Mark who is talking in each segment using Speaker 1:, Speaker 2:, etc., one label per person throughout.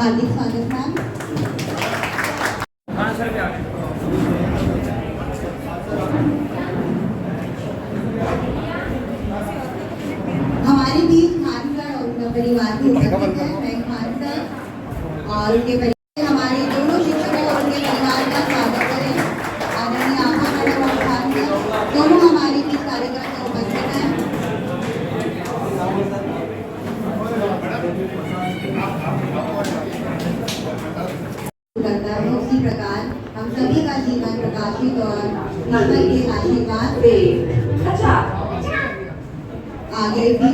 Speaker 1: हार्दिक स्वागत मैम। हमारे बीच खानसर और उनका परिवार भी उपस्थित है। मैं खानसर और उनके परिवार हमारे दोनों शिक्षकों और उनके परिवार का स्वागत करें। आदरणीय आभा मैडम और खानसर दोनों हमारे बीच कार्यक्रम में उपस्थित हैं। करता है उसी प्रकार हम सभी का जीवन प्रकाशित और ईश्वर के आशीर्वाद से आगे भी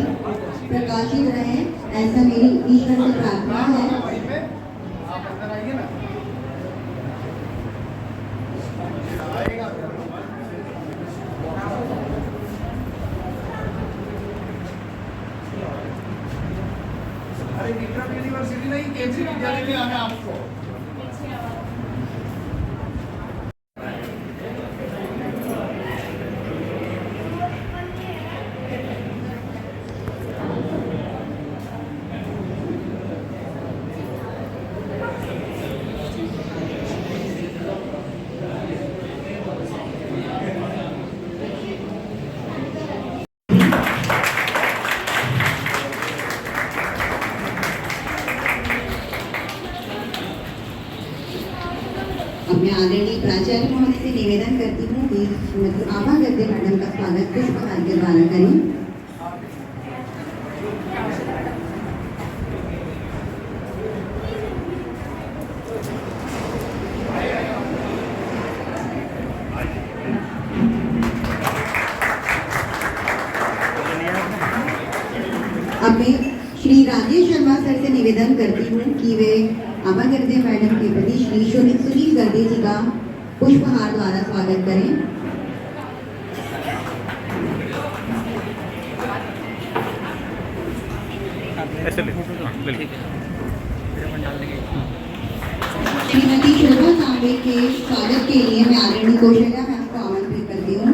Speaker 1: प्रकाशित रहे, ऐसा मेरी ईश्वर से प्रार्थना है।
Speaker 2: अरे यूनिवर्सिटी नहीं, केंद्रीय विद्यालय में आना आपको।
Speaker 1: अब मैं आदरणीय प्राचार्य महोदय से निवेदन करती हूँ कि श्रीमती आभा गद्दे मैडम का स्वागत पुष्पहार के द्वारा करें। अब मैं श्री राजेश शर्मा सर से निवेदन करती हूँ कि वे आभा गद्दे मैडम के प्रति श्री सुनील गद्दे जी का पुष्पहार द्वारा स्वागत करें। श्रीमती शोभा तांबे के स्वागत के लिए मैं आदरणीय कौशल्या मैम को आमंत्रित करती हूँ।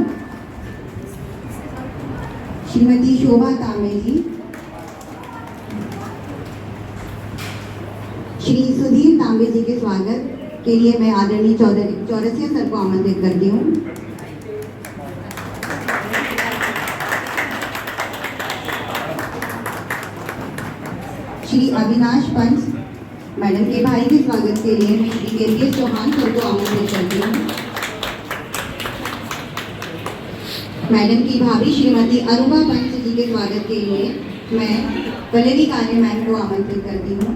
Speaker 1: श्रीमती शोभा तांबे जी, श्री सुधीर तांबे जी के स्वागत के लिए मैं आदरणीय चौरसिया सर को आमंत्रित करती हूँ। श्री अविनाश पंच मैडम के भाई के स्वागत के लिए मैं श्री केंद्रीय चौहान सर को आमंत्रित करती हूँ। मैडम की भाभी श्रीमती अरुबा पंच जी के स्वागत के लिए मैं पल्लवी कार्य मैम को आमंत्रित करती हूँ।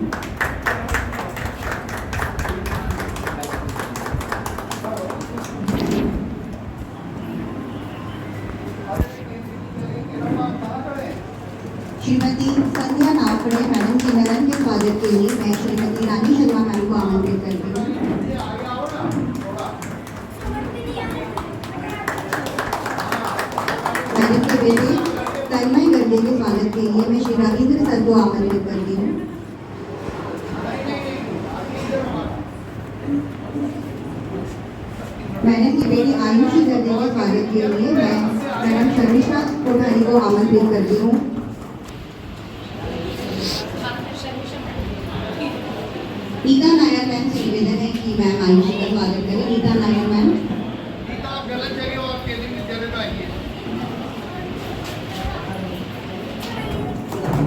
Speaker 1: श्रीमती संध्या नाफड़े मैडम के नरन के स्वागत के लिए मैं श्रीमती रानी शर्मा मैम को आमंत्रित करती हूँ। मैडम के बेटे तन्मय गद्दे के स्वागत के लिए मैं श्री रविंद्र सर को आमंत्रित करती हूँ। मैडम की बेटी आयुषी गद्दे के स्वागत के लिए मैं मैडम शर्मिष्ठा कोठारी को आमंत्रित करती हूँ। नीता नायर मैम से निवेदन है कि मैम आयुषी का स्वागत करें। नीता नायर मैम।
Speaker 2: आप गलत जगह हो, आप केंद्रीय विद्यालय में आइए।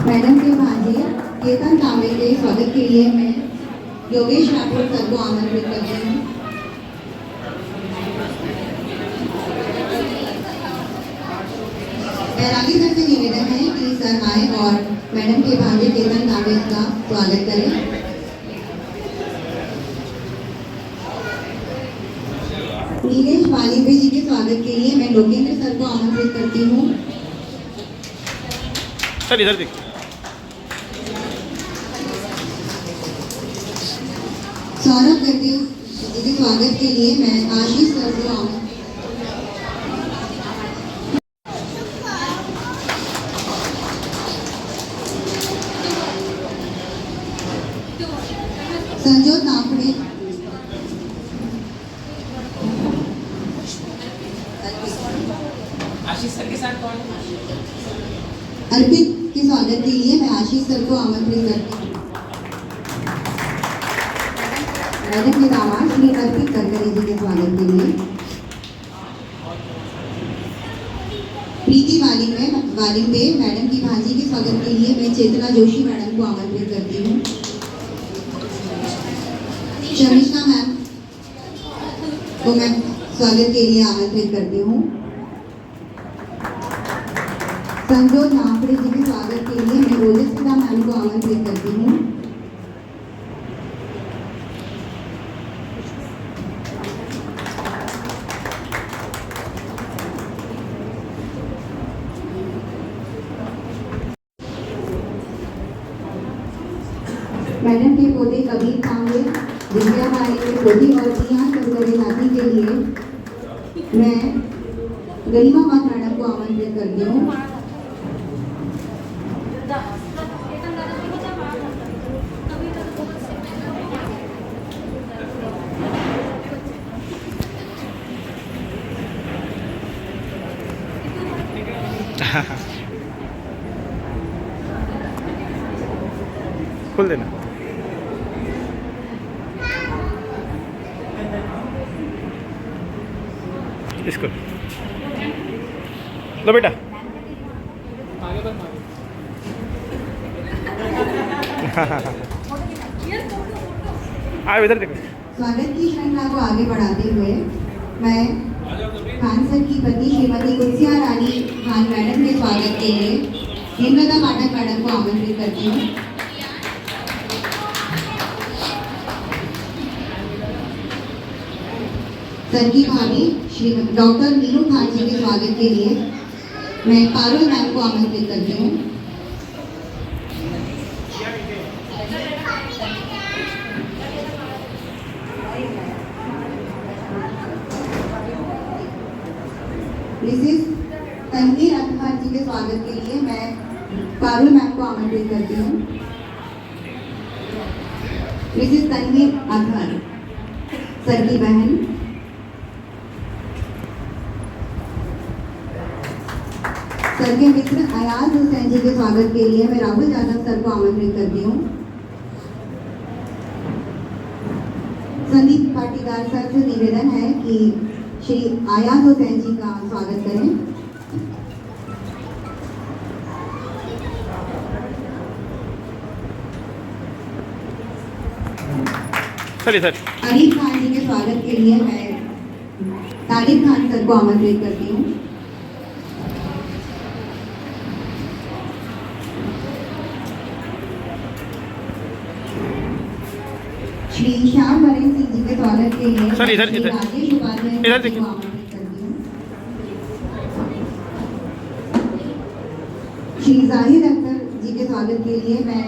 Speaker 1: मैडम के भांजे केतन तांबे के स्वागत के लिए मैं योगेश राठौर सर को आमंत्रित करती हूँ। बैरागी सर से निवेदन है कि सर आए और मैडम के भांजे केतन तांबे का स्वागत करें। नीलेश वालिबे जी के स्वागत के लिए मैं लोकेंद्र सर को आमंत्रित करती हूँ।
Speaker 3: सर इधर देखिए।
Speaker 1: सौरभ गद्दे जी के स्वागत के लिए मैं आशीष सर को आमंत्रित। संजोत नाफड़े
Speaker 4: आशीष सर के साथ कौन?
Speaker 1: अर्पित के स्वागत के लिए मैं आशीष सर को आमंत्रित करती हूँ। मैडम के दामाद श्री अर्पित करकरे जी के स्वागत के लिए प्रीति वालिम्बे मैडम की भांजी के स्वागत के लिए मैं चेतना जोशी मैडम को आमंत्रित करती हूँ। शमिष्ठा मैम को मैं स्वागत के लिए आमंत्रित करती हूँ। संजोत नाफड़े जी के स्वागत के लिए मैं ओजस्विता मैम को आमंत्रित करती हूँ। मैडम के पोते कबीर कांगे विद्या बाई के पोती और प्रिया करकरे नाती के लिए मैं गरिमा मात मैडम को आमंत्रित करती हूँ।
Speaker 3: खोल देना। इसको लो बेटा। आओ इधर देखो।
Speaker 1: स्वागत की श्रृंखला को आगे बढ़ाते हुए मैं खान सर की पत्नी श्रीमती कुत्सिया रानी खान मैडम के स्वागत के लिए हेमलता पाठक मैडम को आमंत्रित करती हूँ। सर की भाभी श्री डॉक्टर नीरू खान जी के स्वागत के लिए मैं पारुल मैम को आमंत्रित करती हूँ। मिसेस तनवीर अखबार जी के स्वागत के लिए मैं पारुल मैम को आमंत्रित करती हूँ। मिसेस तनवीर अखबार सर की बहन। सर के मित्र अयाज हुसैन जी के स्वागत के लिए मैं राहुल यादव सर को आमंत्रित करती हूँ। संदीप पाटीदार सर से निवेदन है कि श्री अयाज हुसैन जी का स्वागत करें।
Speaker 3: सर इधर।
Speaker 1: अरीफ खान जी के स्वागत के लिए मैं तालिब खान सर को आमंत्रित करती हूँ। श्री श्याम बरेन सिंह जी के स्वागत के लिए
Speaker 3: सर इधर इधर
Speaker 1: राजेश उपाध्याय
Speaker 3: इधर देखिए।
Speaker 1: को आमंत्रित करती हूँ। श्री जाहिद अख्तर जी के स्वागत के लिए मैं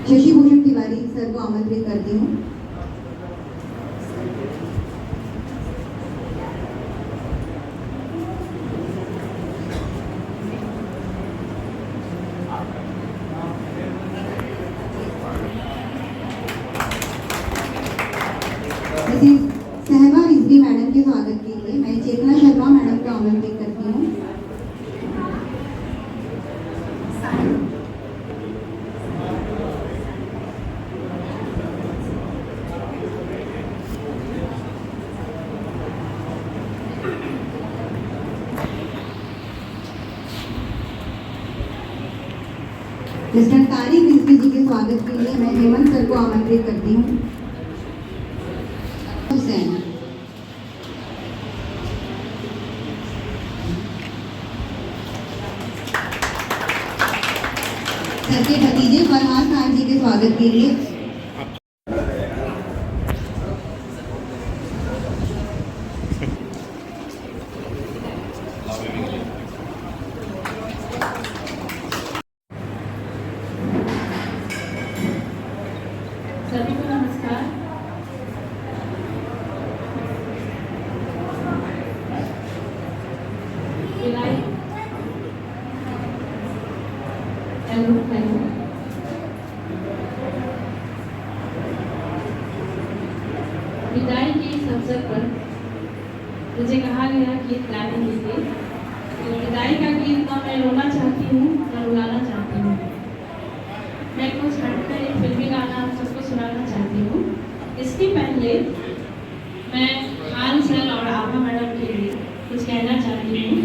Speaker 1: शशि भूषण तिवारी सर को आमंत्रित करती हूँ। सहबा रिजवी मैडम के स्वागत के लिए मैं चेतना शर्मा मैडम को आमंत्रित करती हूँ। मिस्टर तारिक रिजवी जी के स्वागत के लिए मैं हेमंत सर को आमंत्रित करती हूँ। हुसैन सर के भतीजे फरहाद खान जी के स्वागत के लिए
Speaker 4: सभी को नमस्कार। विदाई विदाई के इस अवसर पर मुझे कहा गया गीत गाने के लिए। तो विदाई का गीत ना मैं रोना चाहती हूँ ना रुलाना चाहती हूँ। मैं कुछ हटकर एक फिल्मी गाना आप सबको सुनाना चाहती हूँ। पहले मैं खान सर और आभा मैडम के लिए कुछ कहना चाहती हूँ।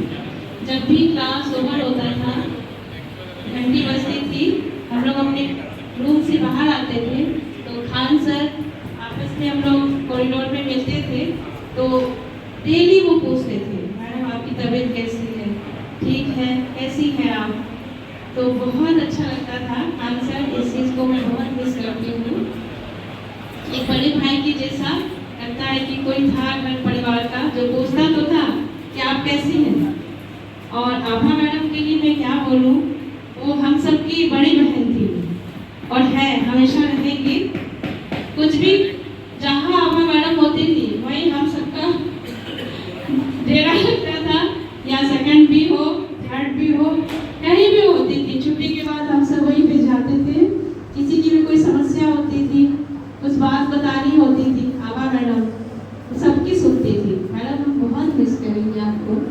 Speaker 4: जब भी क्लास ओवर होता था, घंटी बजती थी, हम लोग अपने रूम से बाहर आते थे तो खान सर आपस में हम लोग कॉरिडोर में मिलते थे तो डेली वो पूछते थे, मैडम आपकी तबीयत कैसी है, ठीक है, कैसी है आप। तो बहुत अच्छा लगता था खान सर, इस चीज़ को मैं बहुत मिस करती हूँ। एक बड़े भाई की जैसा लगता है कि कोई था घर परिवार का जो पूछता तो था कि आप कैसी हैं। और आभा मैडम के लिए मैं क्या बोलूँ, वो हम सबकी बड़ी बहन थी और है, हमेशा रहेंगी। कुछ भी जहाँ आभा मैडम होती थी वहीं हम सबका डेरा लगता था, या सेकंड भी हो, थर्ड भी हो, कहीं भी होती थी। छुट्टी के बाद हम सब वहीं पे जाते थे। किसी की भी कोई समस्या होती थी, कुछ बात बतानी होती थी, आभा मैडम सबकी सुनती थी। मैडम हम बहुत मिस करेंगे आपको।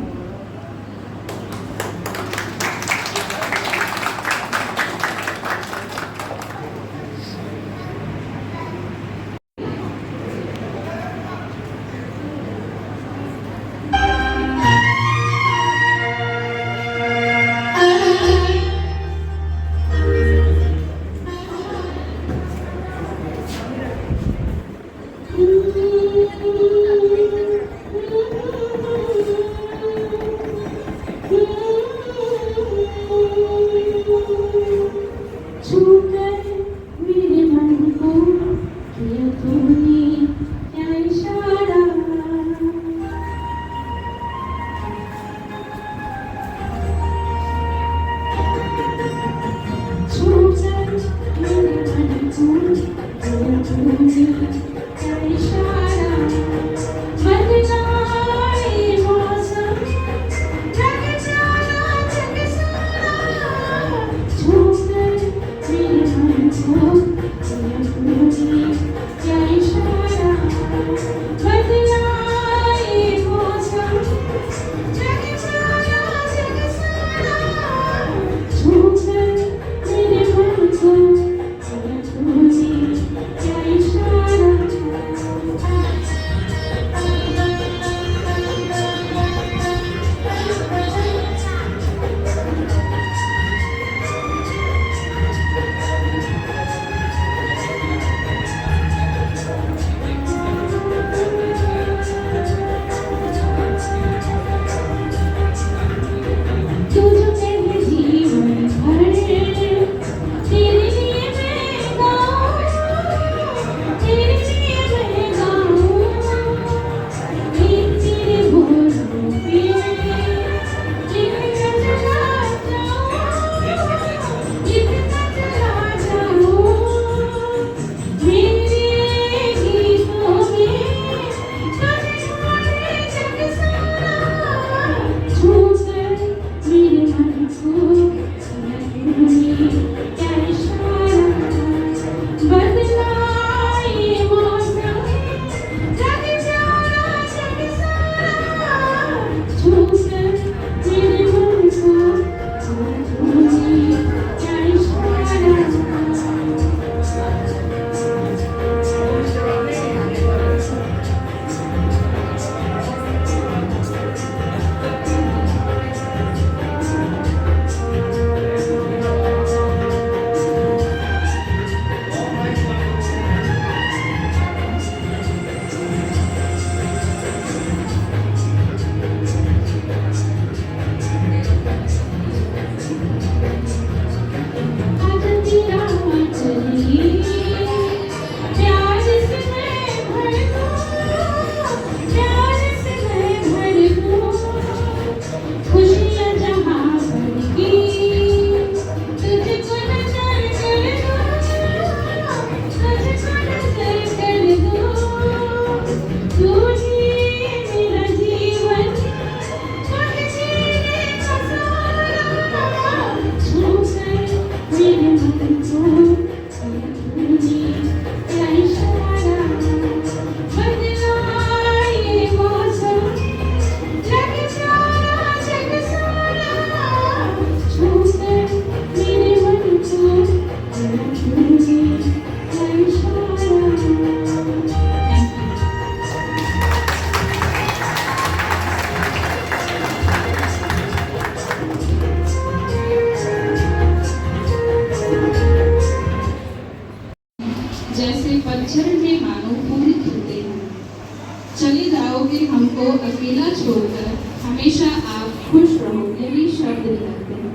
Speaker 4: को अकेला छोड़कर हमेशा आप खुश रहो, यही शब्द निकलते हैं।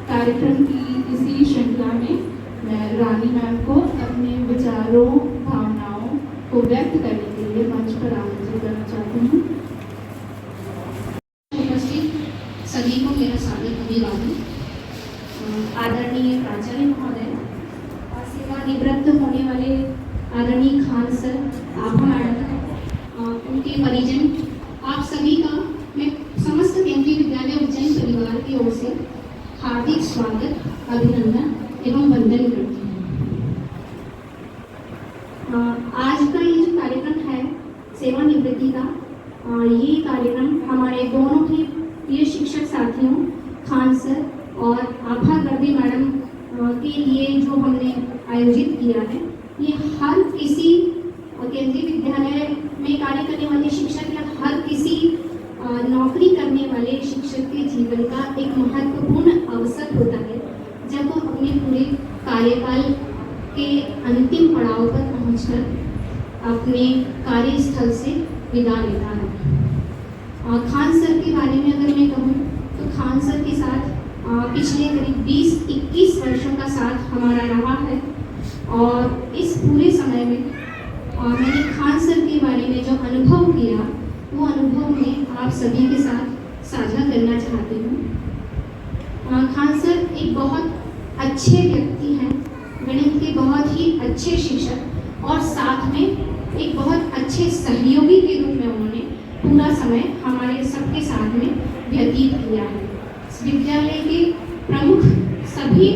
Speaker 4: कार्यक्रम की इसी श्रृंखला में मैं रानी मैम को अपने विचारों, भावनाओं को व्यक्त करने के लिए मंच पर आमंत्रित करना चाहती हूँ।
Speaker 5: उपस्थित सभी को मेरा सादर अभिवादन। आदरणीय प्राचार्य महोदय और सेवानिवृत्त होने वाले आदरणीय खान सर, आभा मैडम, उनके परिजन, आप सभी का मैं समस्त केंद्रीय विद्यालय उज्जैन परिवार की ओर से हार्दिक स्वागत, अभिनंदन एवं वंदन करती हूँ। आज का ये जो कार्यक्रम है सेवानिवृत्ति का, ये कार्यक्रम हमारे दोनों ही प्रिय शिक्षक साथियों खान सर और आभा गर्दे मैडम के लिए जो हमने आयोजित किया है, ये हर किसी केंद्रीय विद्यालय में कार्य करने वाले शिक्षक या हर किसी नौकरी करने वाले शिक्षक के जीवन का एक महत्वपूर्ण अवसर होता है जब वो अपने पूरे कार्यकाल के अंतिम पड़ाव पर पहुंचकर अपने कार्यस्थल से विदा लेता है। खान सर के बारे में अगर मैं कहूँ तो खान सर के साथ पिछले करीब 20-21 वर्षों का साथ हमारा रहा है और इस पूरे समय में मैंने खान सर के बारे में जो अनुभव किया वो अनुभव मैं आप सभी के साथ साझा करना चाहती हूँ। खान सर एक बहुत अच्छे व्यक्ति हैं, गणित के बहुत ही अच्छे शिक्षक और साथ में एक बहुत अच्छे सहयोगी के रूप में उन्होंने पूरा समय हमारे सबके साथ में व्यतीत किया है। विद्यालय के प्रमुख सभी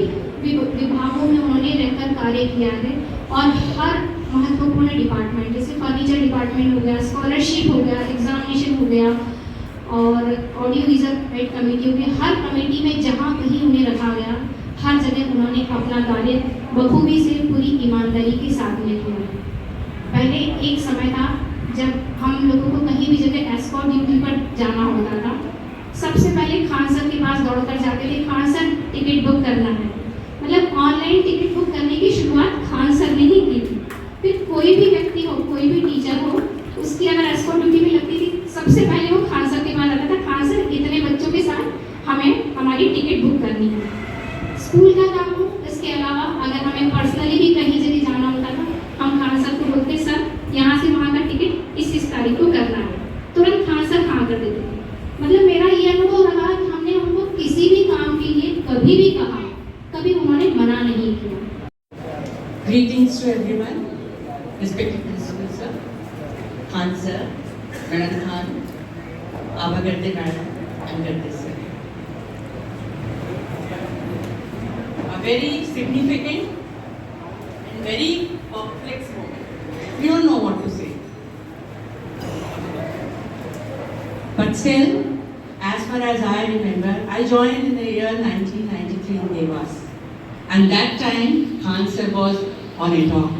Speaker 5: विभागों में उन्होंने रहकर कार्य किया है और हर महत्वपूर्ण डिपार्टमेंट जैसे फर्नीचर डिपार्टमेंट हो गया, स्कॉलरशिप हो गया, एग्जामिनेशन हो गया और ऑडियो विजुअल कमेटी हो गई, हर कमेटी में जहाँ कहीं उन्हें रखा गया हर जगह उन्होंने अपना कार्य बखूबी से पूरी ईमानदारी के साथ में किया। पहले एक समय था जब हम लोगों को कहीं भी जगह एस्कॉर्ट ड्यूटी पर जाना होता था, सबसे पहले खान सर के पास दौड़कर जाते थे, खान सर टिकट बुक करना है। मतलब ऑनलाइन टिकट बुक करने की शुरुआत खान सर ने ही की थी। फिर कोई भी व्यक्ति हो, कोई भी टीचर हो, उसकी अगर एस्कॉर्ट ड्यूटी में लगती थी, सबसे पहले वो खान सर के पास आता था, खान सर इतने बच्चों के साथ हमें हमारी टिकट बुक करनी है। स्कूल का काम हो, इसके अलावा अगर हमें पर्सनली भी कहीं जगह जाना होता था, हम खान सर को बोलते, सर यहाँ से वहाँ का टिकट इस तारीख को करना है, तुरंत खान सर हाँ कर देते थे। मतलब मेरा ये अनुभव रहा कि हमने उनको किसी भी काम के लिए कभी भी कहा, कभी उन्होंने मना नहीं किया।
Speaker 6: Greetings to everyone, respected principal sir, Khan sir, Madam Khan, Abha Garde madam, and Garde sir. A very significant and very complex moment. We don't know what to say. But still, as far as I remember, I joined in the year 1993 in Devas. And that time, Khan sir was on a talk.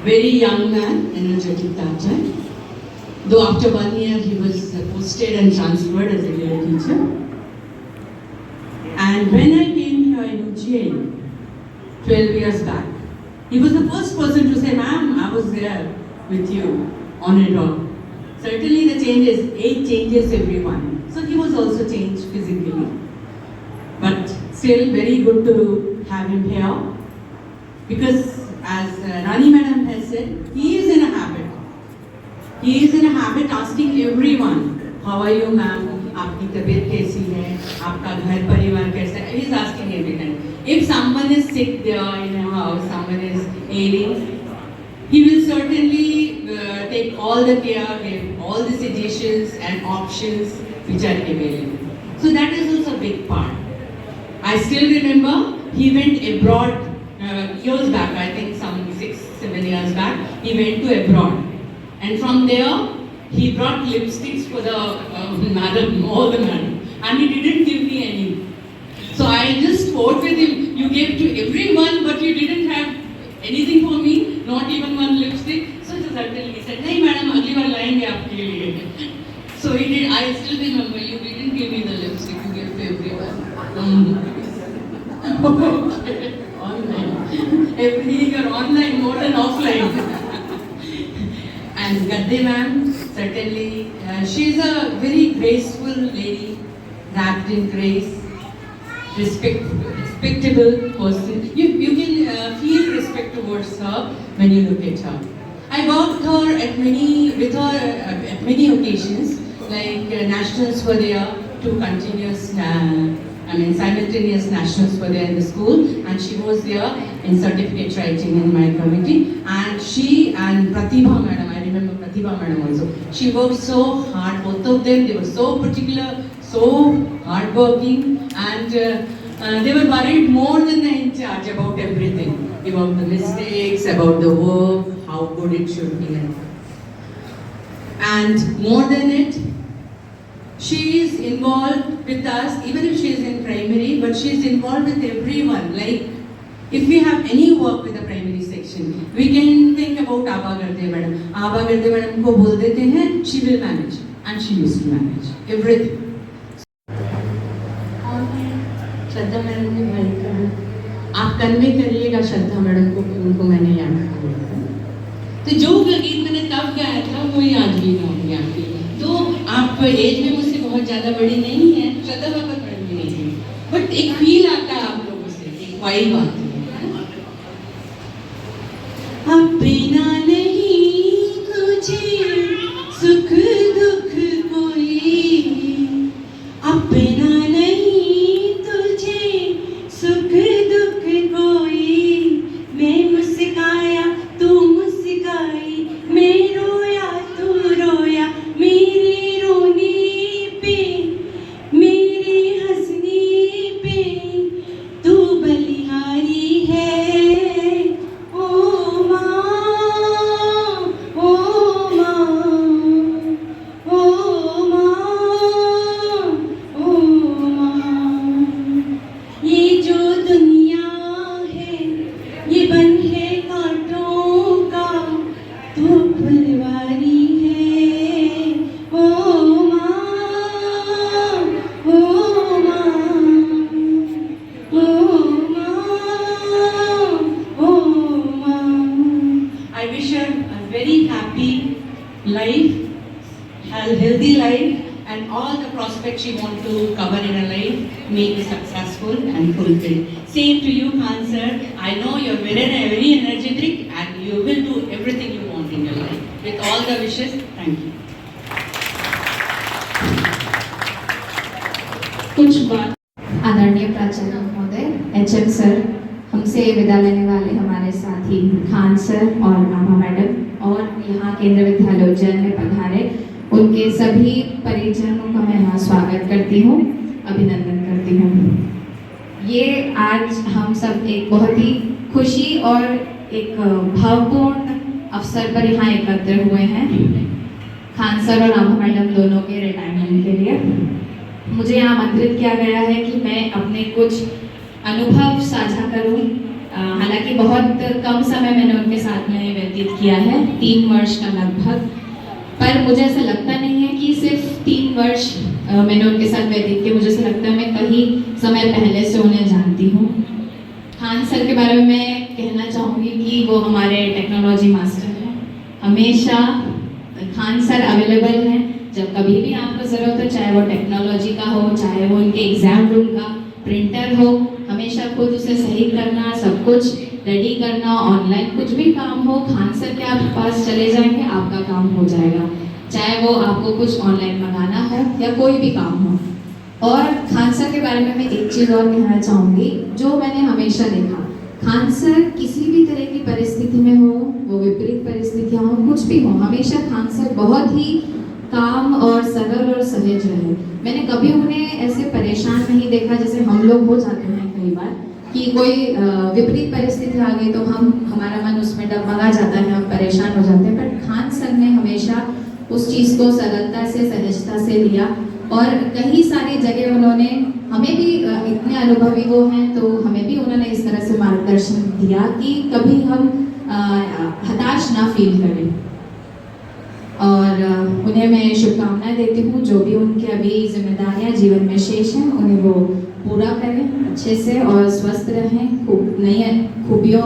Speaker 6: Very young man, energetic that time. Though after 1 year he was posted and transferred as a year teacher. And when I came here in Ujjain 12 years back, he was the first person to say, ma'am, I was there with you on a talk. Certainly the changes, age changes everyone. So he was also changed physically. But still very good to have him here. Because as Rani Madam has said, he is in a habit. He is in a habit asking everyone, how are you ma'am? आपकी तबीयत कैसी है? आपका घर परिवार कैसा है? He is asking every time. If someone is sick there in a house, someone is ailing, he will certainly take all the care, give all the suggestions and options which are available. So that is also a big part. I still remember he went abroad years back, I think some 6-7 years back, he went to abroad. And from there, he brought lipsticks for the madam, all the madam. And he didn't give me any. So I just fought with him, you gave to everyone, but you didn't have anything for me, not even one lipstick. So suddenly he said, nahi madam, agli baar layenge aapke liye. So he did, I still remember, you didn't give me the lipstick, you gave to everyone. Online. Everything are online, more than offline. And Gadde ma'am, certainly she's a very graceful lady, wrapped in grace, respectable person. You can feel respect towards her when you look at her. I worked with her at many occasions, like nationals were there, 2 continuous, simultaneous nationals were there in the school, and she was there in certificate writing in my committee. And she and Pratibha madam, I remember Pratibha madam also, she worked so hard, both of them, they were so particular, so hardworking, and they were worried more than the in charge about everything, about the mistakes, about the work, how good it should be. And more than it, she is involved with us, even if she is in primary, but she is involved with everyone. Like, if we have any work with the primary section, we can think about Abha Garde madam. Abha Garde madam ko bol dete hain, she will manage, and she used to manage everything. Shraddha madam ने भाई कहा, आप convey करिएगा श्रद्धा madam को, उनको मैंने याद किया। तो जो गीत मैंने तब गाया था वही आज भी गाऊंगी आपके। तो आप एज में मुझसे बहुत ज़्यादा बड़ी नहीं है, श्रद्धा पापा बड़ी नहीं है, बट एक फील आता है आप लोगों से, एक वाइब आती है। अपना नहीं तुझे सुख दुख कोई, अपना नहीं तुझे सुख दुख कोई, मैं मुस्काया तू मुस्काई, मैं रोया तू रोया, मेरे रोने पे मेरे हंसने पे तू बलिहारी है। ओ माँ, ओ माँ, ओ माँ, ओ माँ, ये जो दुनिया है ये बन है कांटों का, तू फुलवारी है। ओ माँ, ओ माँ, ओ माँ, ओ माँ। I wish her a very happy life, a healthy life, and all the prospects she wants to cover in her life may be successful and fulfilled. Same to you, Khan sir. I know you're very energetic and you will do everything you want in your life. With all the wishes, thank you.
Speaker 5: कुछ बात आदरणीय प्राचार्य महोदय, HM sir, हमसे विदा लेने वाले हमारे साथी खान सर और आभा मैडम, और यहाँ केंद्र विद्यालय उज्जैन में पधारे उनके सभी परिजनों का मैं यहाँ स्वागत करती हूँ, अभिनंदन करती हूँ। ये आज हम सब एक बहुत ही खुशी और एक भावपूर्ण अवसर पर यहाँ एकत्र हुए हैं, खान सर और आभा मैडम दोनों के रिटायरमेंट के लिए। मुझे यहाँ आमंत्रित किया गया है कि मैं अपने कुछ अनुभव साझा करूँ। हालांकि बहुत कम समय मैंने उनके साथ में व्यतीत किया है, 3 वर्ष का लगभग, पर मुझे ऐसा लगता नहीं है कि सिर्फ 3 वर्ष मैंने उनके साथ व्यतीत किया। मुझे ऐसा लगता है मैं कहीं समय पहले से उन्हें जानती हूँ। खान सर के बारे में मैं कहना चाहूँगी कि वो हमारे टेक्नोलॉजी मास्टर हैं। हमेशा खान सर अवेलेबल हैं, जब कभी भी आपको ज़रूरत हो, चाहे वो टेक्नोलॉजी का हो, चाहे वो उनके एग्ज़ाम रूम का प्रिंटर हो, हमेशा खुद उसे सही करना, सब कुछ रेडी करना, ऑनलाइन कुछ भी काम हो, खान सर के आप पास चले जाएंगे, आपका काम हो जाएगा। चाहे वो आपको कुछ ऑनलाइन मंगाना हो या कोई भी काम हो। और खान सर के बारे में मैं एक चीज़ और कहना चाहूँगी, जो मैंने हमेशा देखा, खान सर किसी भी तरह की परिस्थिति में हो, वो विपरीत परिस्थितियाँ हो, कुछ भी हो, हमेशा खान सर बहुत ही काम और सरल और सहज रहे। मैंने कभी उन्हें ऐसे परेशान नहीं देखा जैसे हम लोग हो जाते हैं कई बार, कि कोई विपरीत परिस्थिति आ गई तो हमारा मन उसमें डगमगा जाता है, हम परेशान हो जाते हैं। पर खान सर ने हमेशा उस चीज़ को सरलता से, सहजता से लिया, और कई सारी जगह उन्होंने हमें भी, इतने अनुभवी वो हैं तो हमें भी उन्होंने इस तरह से मार्गदर्शन दिया कि कभी हम हताश ना फील करें। और उन्हें मैं शुभकामनाएं देती हूँ, जो भी उनके अभी जिम्मेदारियाँ जीवन में शेष हैं उन्हें वो पूरा करें अच्छे से और स्वस्थ रहें, खूब नई खूबियों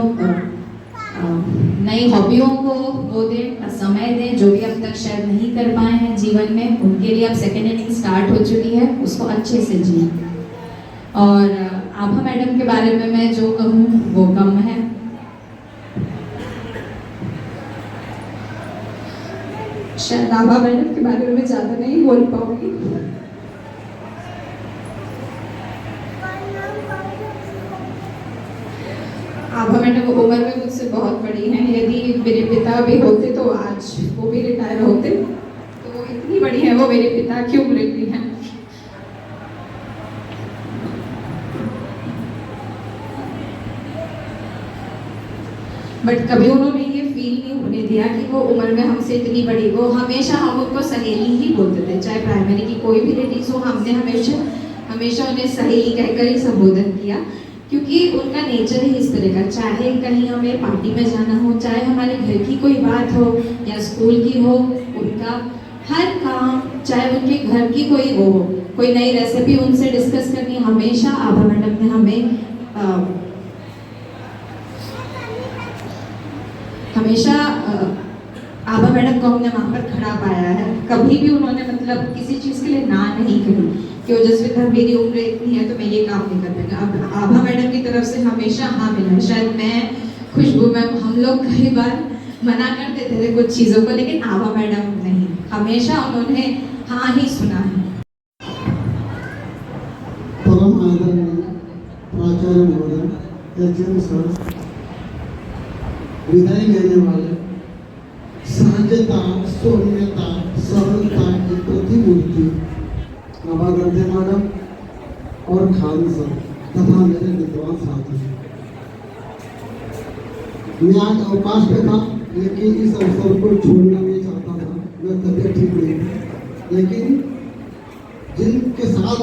Speaker 7: नई हॉबियों को वो दें, समय दें, जो भी अब तक शायद नहीं कर पाए हैं जीवन में, उनके लिए अब सेकेंड इनिंग स्टार्ट हो चुकी है, उसको अच्छे से जिए। और आभा मैडम के बारे में मैं जो कहूँ वो कम है। शायद आभा मैडम के बारे में मैं ज़्यादा नहीं बोल पाऊंगी। आभा मैडम उम्र में मुझसे बहुत बड़ी हैं। यदि मेरे पिता भी होते तो आज वो भी रिटायर होते। तो वो इतनी बड़ी है, वो मेरे पिता की उम्र की हैं। बट कभी उन्होंने ये फील नहीं होने दिया कि वो उम्र में हमसे इतनी बड़ी। वो हमेशा हम उनको सहेली ही बोलते थे, चाहे प्राइमरी की कोई भी लेडीज हो, हमने हमेशा उन्हें सहेली कहकर ही संबोधन किया, क्योंकि उनका नेचर ही इस तरह का। चाहे कहीं हमें पार्टी में जाना हो, चाहे हमारे घर की कोई बात हो या स्कूल की हो, उनका हर काम, चाहे उनके घर की कोई वो हो, कोई नई रेसिपी उनसे डिस्कस करनी, हमेशा आभा मैडम ने हमें हमेशा आभा मैडम को हमने वहाँ पर खड़ा पाया है। कभी भी उन्होंने मतलब किसी चीज़ के लिए ना नहीं कही कि ओजस्वी था, मेरी उम्र इतनी है तो मैं ये काम नहीं कर पाऊंगा। अब आभा मैडम की तरफ से हमेशा हाँ मिला है। शायद मैं, खुशबू मैम, हम लोग कई बार मना कर देते थे कुछ चीज़ों को, लेकिन आभा मैडम नहीं, हमेशा उन्होंने हाँ ही सुना है।
Speaker 8: परम आदरणीय प्राचार्य महोदय, एचएम सर, विदाई लेने वाले, सहजता, सौम्यता, सरलता की प्रतिमूर्ति आभा गर्दे मैडम और खान सर तथा मेरे विद्वान साथी। मैं आज अवकाश पे था, लेकिन इस अवसर को छोड़ना नहीं चाहता था। मैं तबीयत ठीक नहीं थी, लेकिन जिनके साथ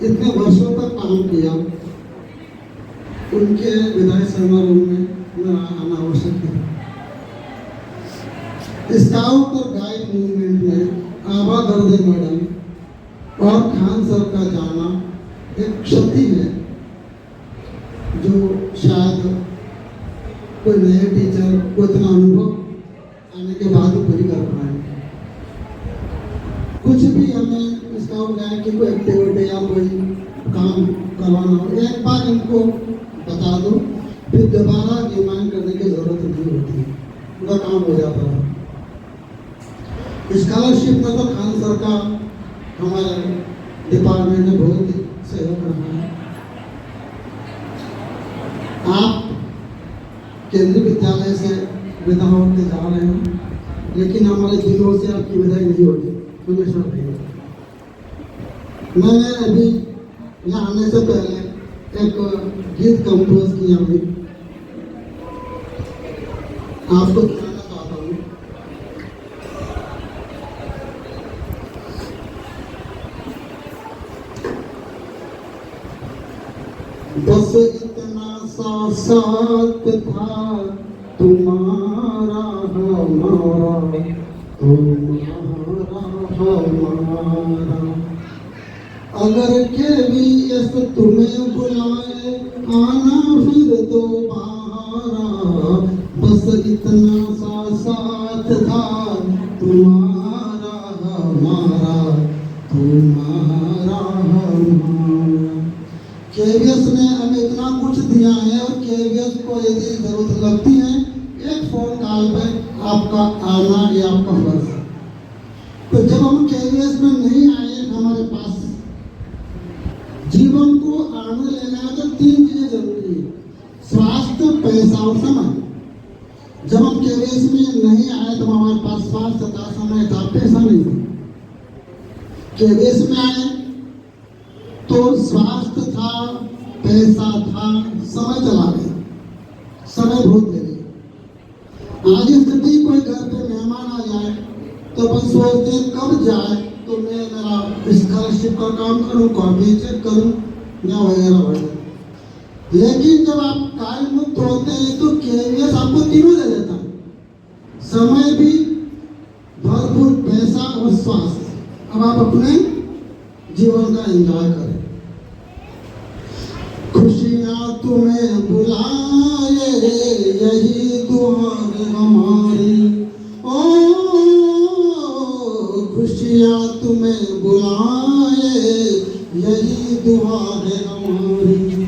Speaker 8: इतने वर्षों तक काम किया, उनके विदाई समारोह में मेरा आना आवश्यक है। स्काउट और गाइड मूवमेंट में आभा गर्दे मैडम और खान सर का जाना एक क्षति है, जो शायद कोई नए टीचर को इतना अनुभव आने के बाद ही पूरी कर पाए। कुछ भी हमें स्काउट गाइड की कोई एक्टिविटी या कोई काम करवाना हो, एक बार इनको बता दो, फिर दोबारा रिमाइंड करने की जरूरत नहीं होती, पूरा काम हो जाता है। स्कॉलरशिप में तो खान सर का हमारे डिपार्टमेंट में बहुत सहयोग रहा है। आप केंद्रीय विद्यालय से विदा होकर जा रहे हैं, लेकिन हमारे दिलों से आपकी विदाई नहीं होगी, हमेशा रहेगी। मैंने अभी यहाँ आने से पहले एक गीत कंपोज किया, अभी आपको सुनाना चाहता हूँ। बस इतना सा साथ था तुम्हारा हमारा, तुम्हारा हमारा, अगर KVS तुम्हें बुलाए आना फिर दोबारा। बस इतना सा साथ था तुम्हारा हमारा, तुम्हारा हमारा। KVS ने हमें इतना कुछ दिया है, और KVS को यदि जरूरत लगती है, एक फोन कॉल पे आपका आना ये आपका फर्ज है। तो जब हम KVS में नहीं आए हमारे पास, जीवन को आनंद लेना है तो 3 चीजें जरूरी है, स्वास्थ्य, पैसा और समय। जब हम KVS में नहीं आए तो हमारे पास स्वास्थ्य था, समय था, पैसा नहीं था। KVS में आए तो स्वास्थ्य था, पैसा था, समय चला गया, समय बहुत ले लिया। आज स्थिति कोई घर पे मेहमान आ जाए तो अपन सोचते हैं कब जाए तो मैं मेरा स्कॉलरशिप का काम करूँ, कॉपी चेक करूँ या वगैरह वगैरह। लेकिन जब आप कार्य मुक्त होते हैं तो KVS आपको तीनों दे देता है, समय भी, भरपूर पैसा और स्वास्थ्य। अब आप अपने जीवन का एंजॉय करें, खुशियाँ खुशियाँ तुम्हें बुलाए यही दुआ है हमारी। ओ खुशियाँ तुम्हें बुलाए यही दुआ है हमारी।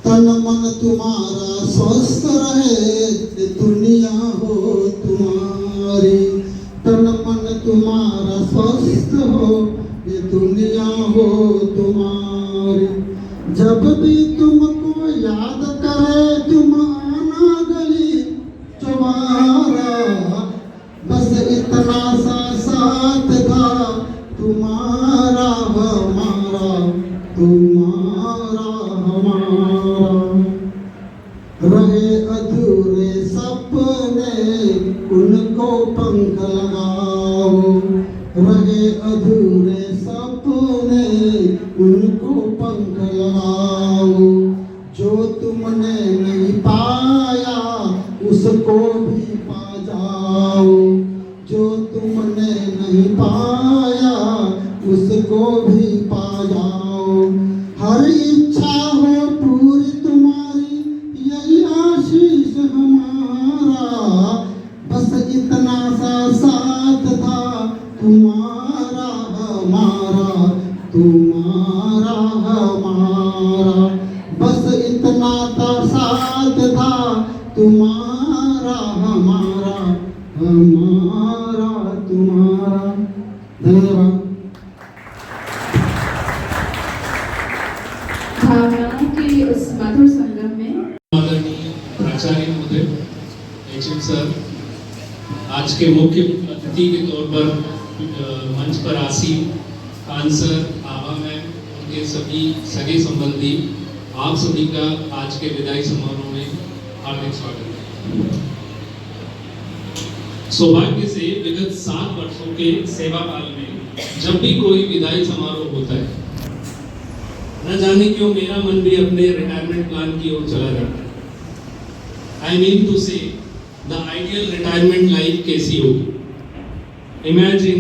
Speaker 8: तन मन तुम्हारा स्वस्थ रहे दुनिया हो तुम्हारी। तन मन तुम्हारा स्वस्थ हो ये दुनिया हो तुम्हारी। जब भी तुमको याद करे तुम आना गली चुबारा। बस इतना सा साथ था तुम्हारा हमारा, तुम्हारा हमारा। रहे अधूरे सपने उनको पंख लगाओ। रहे अधूरे सपने उनको पंख लगाओ। जो तुमने नहीं पाया उसको भी पा जाओ। जो तुमने नहीं पाया उसको भी पा जाओ। हर इच्छा हो पूरी तुम्हारी यही आशीष हमारा। बस इतना सा साथ था तुम्हारा हमारा, तुम्हारा हमारा। बस इतना सा साथ था तुम्हारा हमारा, हमारा तुम्हारा। धन्यवाद।
Speaker 7: भावनाओं के उस मधुर संगम में
Speaker 9: आदरणीय प्राचार्य महोदय, एचएम सर, आज के मुख्य अतिथि के तौर पर मंच पर आसीन खान सर, आभा मैम, उनके सभी सगे संबंधी, आप सभी का आज के विदाई समारोह में हार्दिक स्वागत है। सौभाग्य से विगत 7 वर्षों के सेवा काल में जब भी कोई विदाई समारोह होता है, न जाने क्यों मेरा मन भी अपने रिटायरमेंट प्लान की ओर चला जाता है। आई मीन टू से द आइडियल रिटायरमेंट लाइफ कैसी होगी। इमेजिन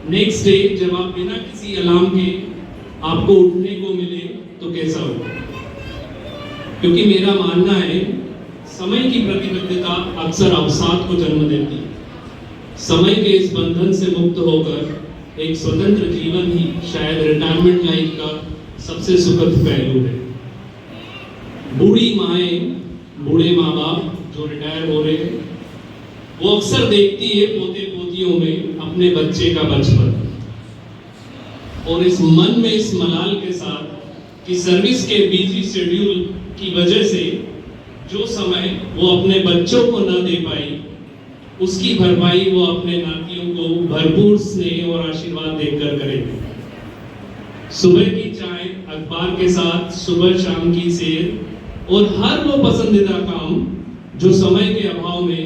Speaker 9: नेक्स्ट डे जब आप बिना किसी अलार्म के आपको उठने को मिले तो कैसा होगा। क्योंकि मेरा मानना है समय की प्रतिबद्धता अक्सर अवसाद को जन्म देती है। समय के इस बंधन से मुक्त होकर एक स्वतंत्र जीवन ही शायद रिटायरमेंट लाइफ का सबसे सुखद पहलू है। बूढ़ी माएं, बूढ़े माँ बाप जो रिटायर हो रहे हैं, वो अक्सर देखती है पोते पोतियों में अपने बच्चे का बचपन, और इस मन में इस मलाल के साथ कि सर्विस के बिजी शेड्यूल की वजह से जो समय वो अपने बच्चों को न दे पाई, उसकी भरपाई वो अपने नातियों को भरपूर स्नेह और आशीर्वाद देकर करेगी। सुबह की चाय, अखबार के साथ सुबह शाम की सैर और हर वो पसंदीदा काम जो समय के अभाव में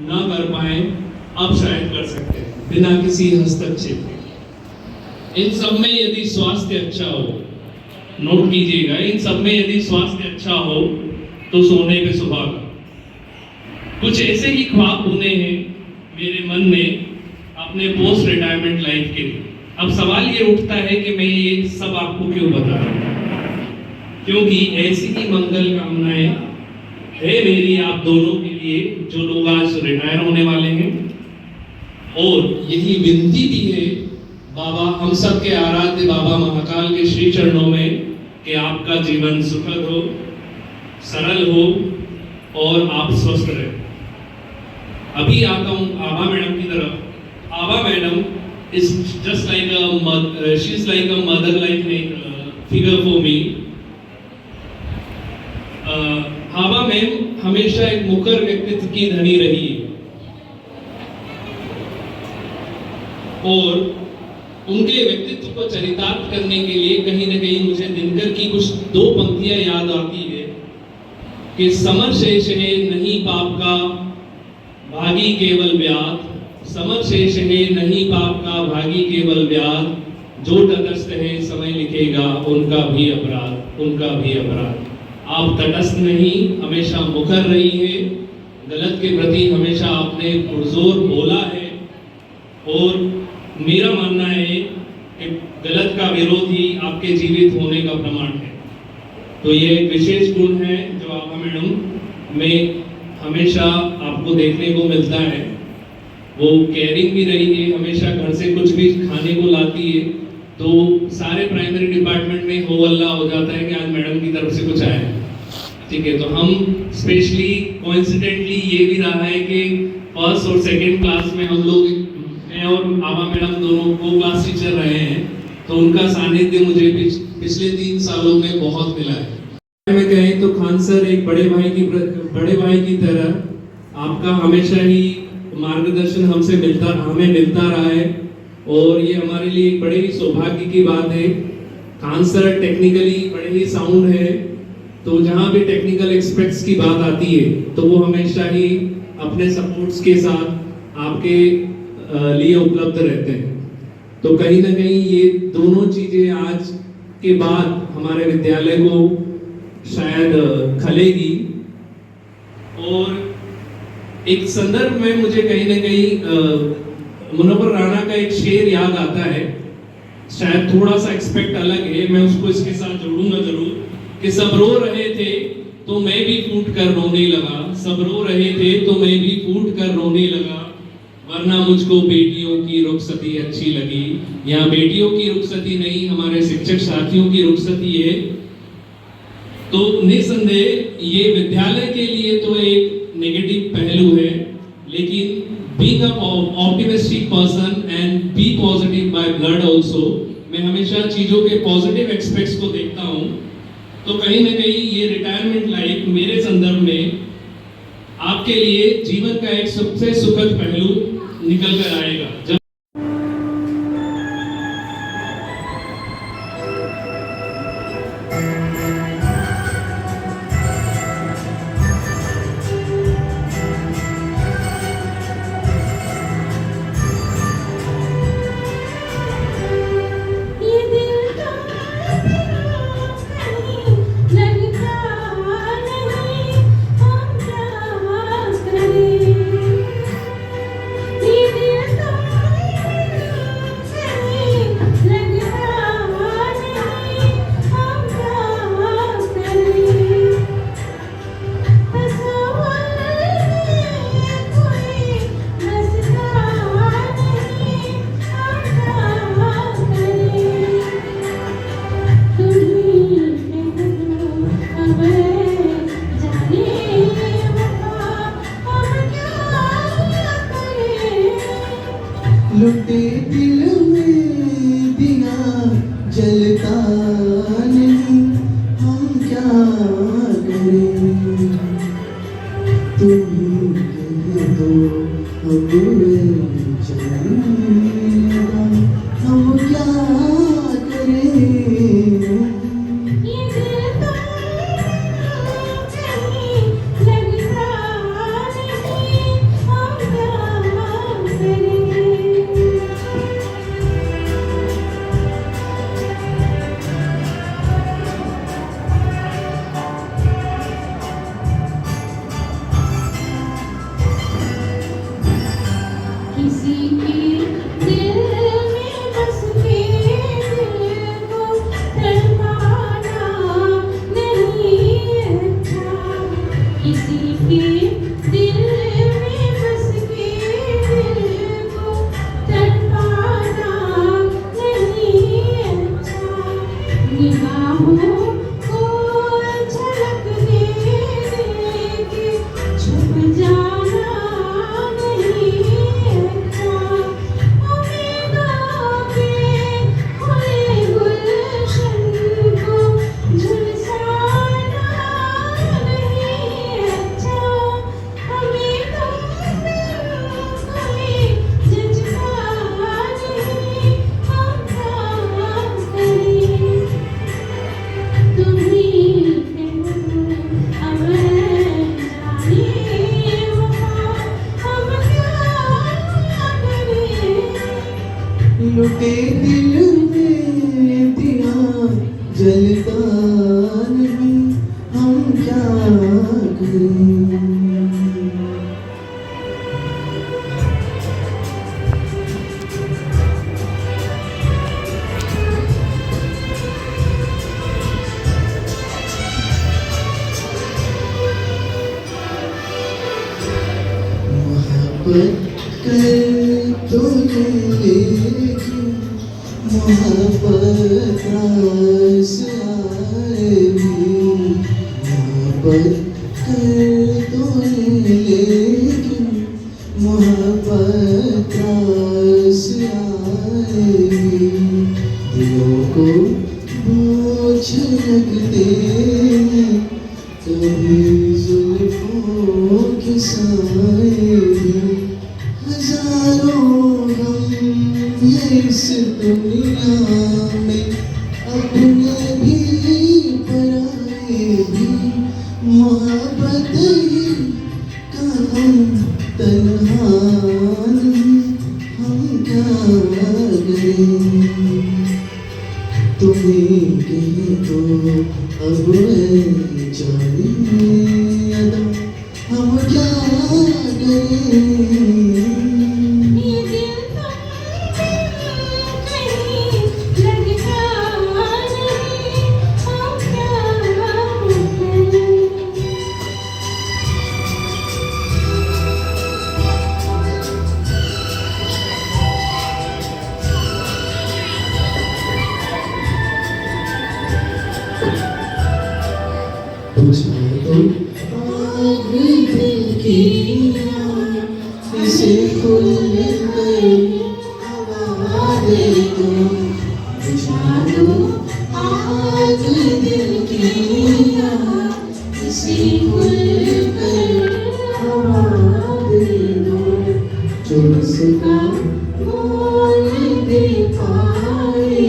Speaker 9: न कर पाए, अब शायद कर सकते हैं बिना किसी हस्तक्षेप के। इन सब में यदि स्वास्थ्य अच्छा हो, नोट कीजिएगा, इन सब में यदि स्वास्थ्य अच्छा हो तो सोने पे सुहागा। कुछ ऐसे ही ख्वाब बुने हैं मेरे मन में अपने पोस्ट रिटायरमेंट लाइफ के लिए। अब सवाल ये उठता है कि मैं ये सब आपको क्यों बता रहा हूँ, क्योंकि ऐसी ही मंगल कामनाएं है मेरी आप दोनों के लिए जो लोग आज रिटायर होने वाले हैं, और यही विनती भी है बाबा, हम सब के आराध्य बाबा महाकाल के श्री चरणों में कि आपका जीवन सुखद हो, सरल हो और आप स्वस्थ रहे। अभी आता हूँ आभा मैडम की तरफ। आभा madam is just like she's like a mother like figure for me. Abha ma'am हमेशा एक मुखर व्यक्तित्व की धनी रही है, और उनके व्यक्तित्व को चरितार्थ करने के लिए कहीं न कहीं मुझे दिनकर की कुछ 2 पंक्तियां याद आती है कि समर शेष है नहीं पाप का भागी केवल व्याध, समर शेष है नहीं पाप का भागी केवल व्याध, जो तटस्थ है समय लिखेगा उनका भी अपराध, उनका भी अपराध। आप तटस्थ नहीं, हमेशा मुखर रही है, गलत के प्रति हमेशा आपने पुरजोर बोला है, और मेरा मानना है कि गलत का विरोध ही आपके जीवित होने का प्रमाण है। तो ये एक विशेष गुण है जो आभा मैडम में हमेशा आपको देखने को मिलता है। वो केयरिंग भी रही है, हमेशा घर से कुछ भी खाने को लाती है तो सारे प्राइमरी डिपार्टमेंट में हो हल्ला हो जाता है कि आज मैडम की तरफ से कुछ आया है। ठीक है, तो हम स्पेशली कोइंसिडेंटली ये भी रहा है कि फर्स्ट और सेकंड क्लास में हम लोग, मैं और आभा मैडम दोनों को क्लास टीचर रहे हैं, तो उनका सानिध्य मुझे पिछले 3 सालों में बहुत मिला है। में कहें तो खान सर एक बड़े भाई की तरह आपका हमेशा ही मार्गदर्शन हमें मिलता रहा है और ये हमारे लिए एक बड़े ही सौभाग्य की बात है। खान सर टेक्निकली बड़े ही साउंड है, तो जहाँ भी टेक्निकल एक्सपेक्ट्स की बात आती है तो वो हमेशा ही अपने सपोर्ट्स के साथ आपके लिए उपलब्ध रहते हैं। तो कहीं ना कहीं ये दोनों चीजें आज के बाद हमारे विद्यालय को शायद खलेगी। और एक संदर्भ में मुझे कहीं ना कहीं मुनव्वर राणा का एक शेर याद आता है, शायद थोड़ा सा एक्सपेक्ट अलग है, मैं उसको इसके साथ जोड़ूंगा जरूर, कि सब रो रहे थे तो मैं भी फूट कर रोने लगा, सब रो रहे थे तो मैं भी फूट कर रोने लगा, वरना मुझको बेटियों की रुखसती अच्छी लगी। यहाँ बेटियों की रुखसती नहीं, हमारे शिक्षक साथियों की रुखसती है। तो निसंदेह ये विद्यालय के लिए तो एक नेगेटिव पहलू है, लेकिन being a optimistic person and be positive by blood also, मैं हमेशा चीजों के पॉजिटिव एस्पेक्ट्स को देखता हूँ। तो कहीं ना कहीं ये रिटायरमेंट लाइफ मेरे संदर्भ में आपके लिए जीवन का एक सबसे सुखद पहलू निकल कर आएगा।
Speaker 8: लुटे दिल में दिया जलता नहीं, हम क्या करें, तुम कह दो हमें चलेगा, हम क्या करें। लुटे दिल में दिया जलता नहीं, हम क्या करें। तो लेकिन मोहब्बत रास आए भी, मोहब्बत कर तो लेकिन मोहब्बत रास आए भी, दिलों को बोझ लगते हैं कभी जुल्फों के साए भी, हजारों गम इस दुनिया में अपने भी पराए भी, मोहब्बत ही का हम तन्हा नहीं, हम क्या करें तुम्हें कहे तो अब जाने अदा हम क्या करें। इसे खुल कर हवा दे दो, बुझा दो आग दिल की, इसे खुल कर हवा दे दो, जो उसका मोल दे पाए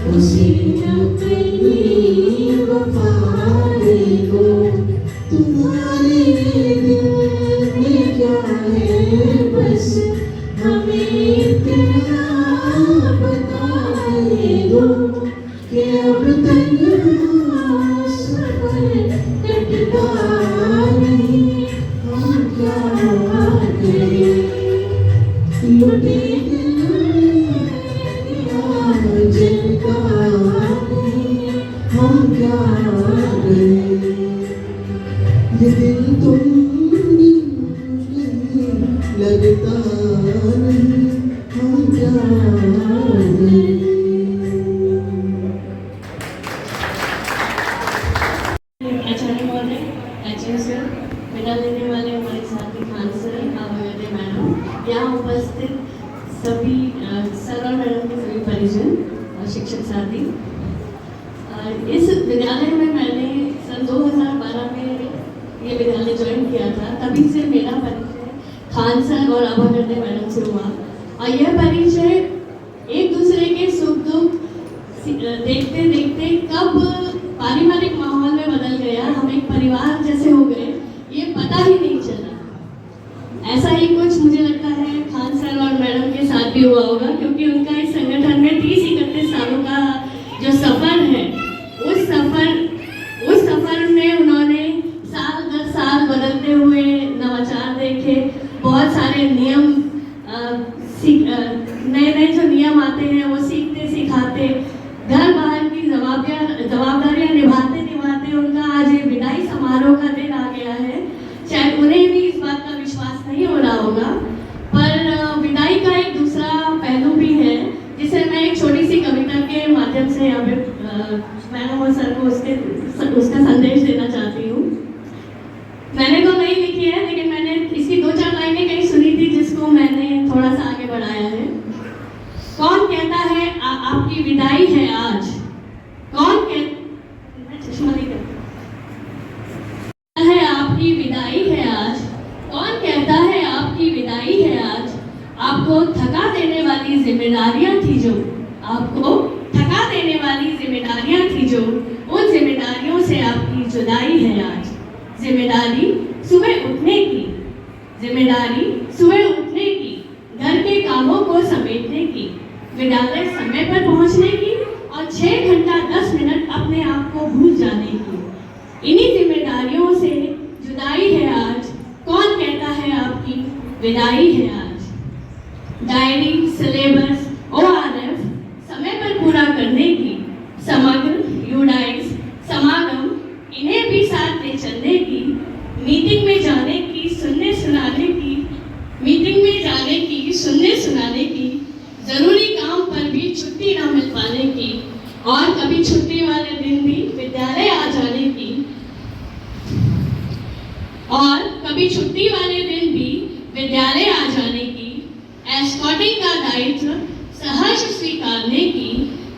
Speaker 8: उसे अपनी वफा दे दो। तुम्हारे दिल में क्या है बस हमें इतना बता दो कि अब तक सफर कटता नहीं, हम क्या करें लुटे दिल जलता नहीं, हम क्या करें ये दिल तुम लगता नहीं, हम क्या करें।
Speaker 4: आचार्य महोदय, एचएम सर, मेडल लेने वाले हमारे साथी खान सर, आभागर्दे मैडम, यहाँ उपस्थित सभी सर और मैडम के सभी परिजन और शिक्षक साथी, इस विद्यालय में मैंने सन 2012 में ये विद्यालय ज्वाइन किया था। तभी से मेरा परिचय खान सर और आभागर्दे मैडम से हुआ और यह परिचय एक दूसरे के सुख दुख देखते देखते कब पारिवारिक माहौल में बदल गया, हम एक परिवार जैसे हो गए, ये पता ही नहीं चला। ऐसा ही कुछ मुझे लगता है खान सर और मैडम के साथ भी हुआ होगा, क्योंकि उनका इस संगठन में 30-31 सालों का जो सफर है, उस सफर में उन्होंने साल दर साल बदलते हुए नवाचार देखे, बहुत सारे नियम नए जो नियम आते हैं वो सीखते सिखाते, घर बाहर की जवाबदारियां निभाते उनका आज ये विदाई समारोह का दिन आ गया है। शायद उन्हें भी इस बात का विश्वास नहीं हो रहा होगा, पर विदाई का एक दूसरा पहलू भी है, जिसे मैं एक छोटी सी कविता के माध्यम से यहाँ पे मैडम और सर को उसका संदेश देना चाहती हूँ। मैंने तो नहीं लिखी है, लेकिन मैंने इसकी 2-4 लाइनें कहीं सुनी थी, जिसको मैंने थोड़ा सा आगे बढ़ाया है। कौन कहता है आपकी विदाई है आज, कौन कहता है आपकी विदाई है आज, कौन कहता है आपकी विदाई है आज, आपको थका देने वाली जिम्मेदारियां थी जो, आपको थका देने वाली जिम्मेदारियां थी जो, उन जिम्मेदारियों से आपकी जुदाई है आज। जिम्मेदारी सुबह उठने की, जिम्मेदारी सुबह उठने की, घर के कामों को समेटने की, विद्यालय समय पर पहुंचने की और 6 घंटा 10 मिनट अपने आप को भूल जाने की। इन्हीं जिम्मेदारियों से जुदाई है आज, कौन कहता है आपकी विदाई है आज। डायरी, सिलेबस, ORF समय पर पूरा करने की, समग्र यूडाइस समागम इन्हें भी साथ ले चलने की, मीटिंग में जाने की, सुनने सुनाने की, मीटिंग में जाने की, सुनने सुनाने कभी छुट्टी वाले दिन भी विद्यालय आ जाने की और कभी छुट्टी वाले दिन भी विद्यालय आ जाने की, एस्कॉर्टिंग का दायित्व सहर्ष स्वीकारने की,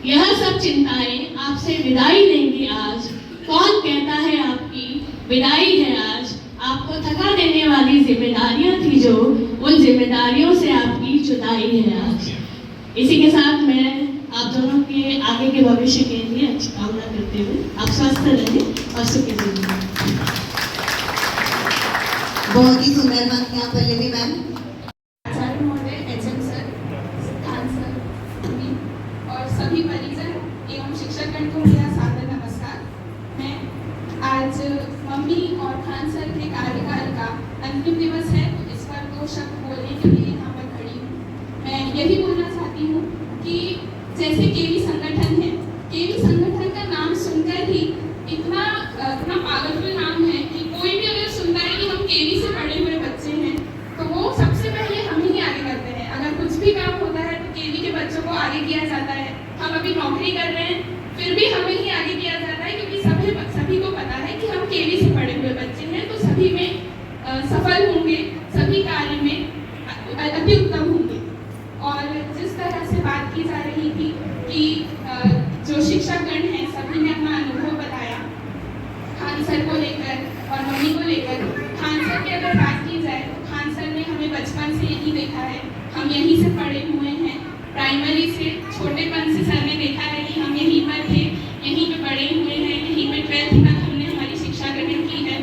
Speaker 4: यह सब चिंताएं आपसे विदाई लेंगी आज। कौन कहता है आपकी विदाई है आज, आपको थका देने वाली जिम्मेदारियां थी जो, उन जिम्मेदारियों से आपकी जुदाई है आज। इसी के साथ मैं आप दोनों के आगे के भविष्य के लिए अच्छी कामना करते हुए आप स्वस्थ रहें और सुखी जिंदगी।
Speaker 1: बहुत ही सुंदर पंक्तियां पल्लवी मैम।
Speaker 10: आचार्य महोदय, एचएम सर, खान सर और सभी परिजन एवं शिक्षकगण को मेरा सादर नमस्कार। मैं आज मम्मी और खान सर के कार्यकाल का अंतिम दिवस है, तो इस पर 2 शब्द बोलने के लिए यहाँ पर खड़ी हूँ। मैं यही बोलना चाहती हूँ कि जैसे केवी संगठन है, केवी संगठन का नाम सुनकर ही इतना पावरफुल नाम है कि कोई भी अगर सुनता है कि हम केवी से पढ़े हुए बच्चे हैं तो वो सबसे पहले हम ही आगे करते हैं। अगर कुछ भी काम होता है तो केवी के बच्चों को आगे किया जाता है। हम अभी नौकरी कर रहे हैं फिर भी हमें ही आगे किया जाता है, क्योंकि सभी को पता है कि हम केवी से पढ़े हुए बच्चे हैं, तो सभी में सफल होंगे, सभी कार्य में अति उत्तम होंगे। और जिस तरह से बात की जा रही थी कि जो शिक्षकगण हैं सभी ने अपना अनुभव बताया खान सर को लेकर और मम्मी को लेकर। खान सर की अगर बात की जाए तो खान सर ने हमें बचपन से यही देखा है, हम यहीं से पढ़े हुए हैं। प्राइमरी से छोटेपन से सर ने देखा है कि हम यहीं पर थे, यहीं पे पढ़े हुए हैं, यहीं पे 12th तक हमने हमारी शिक्षा ग्रहण की है।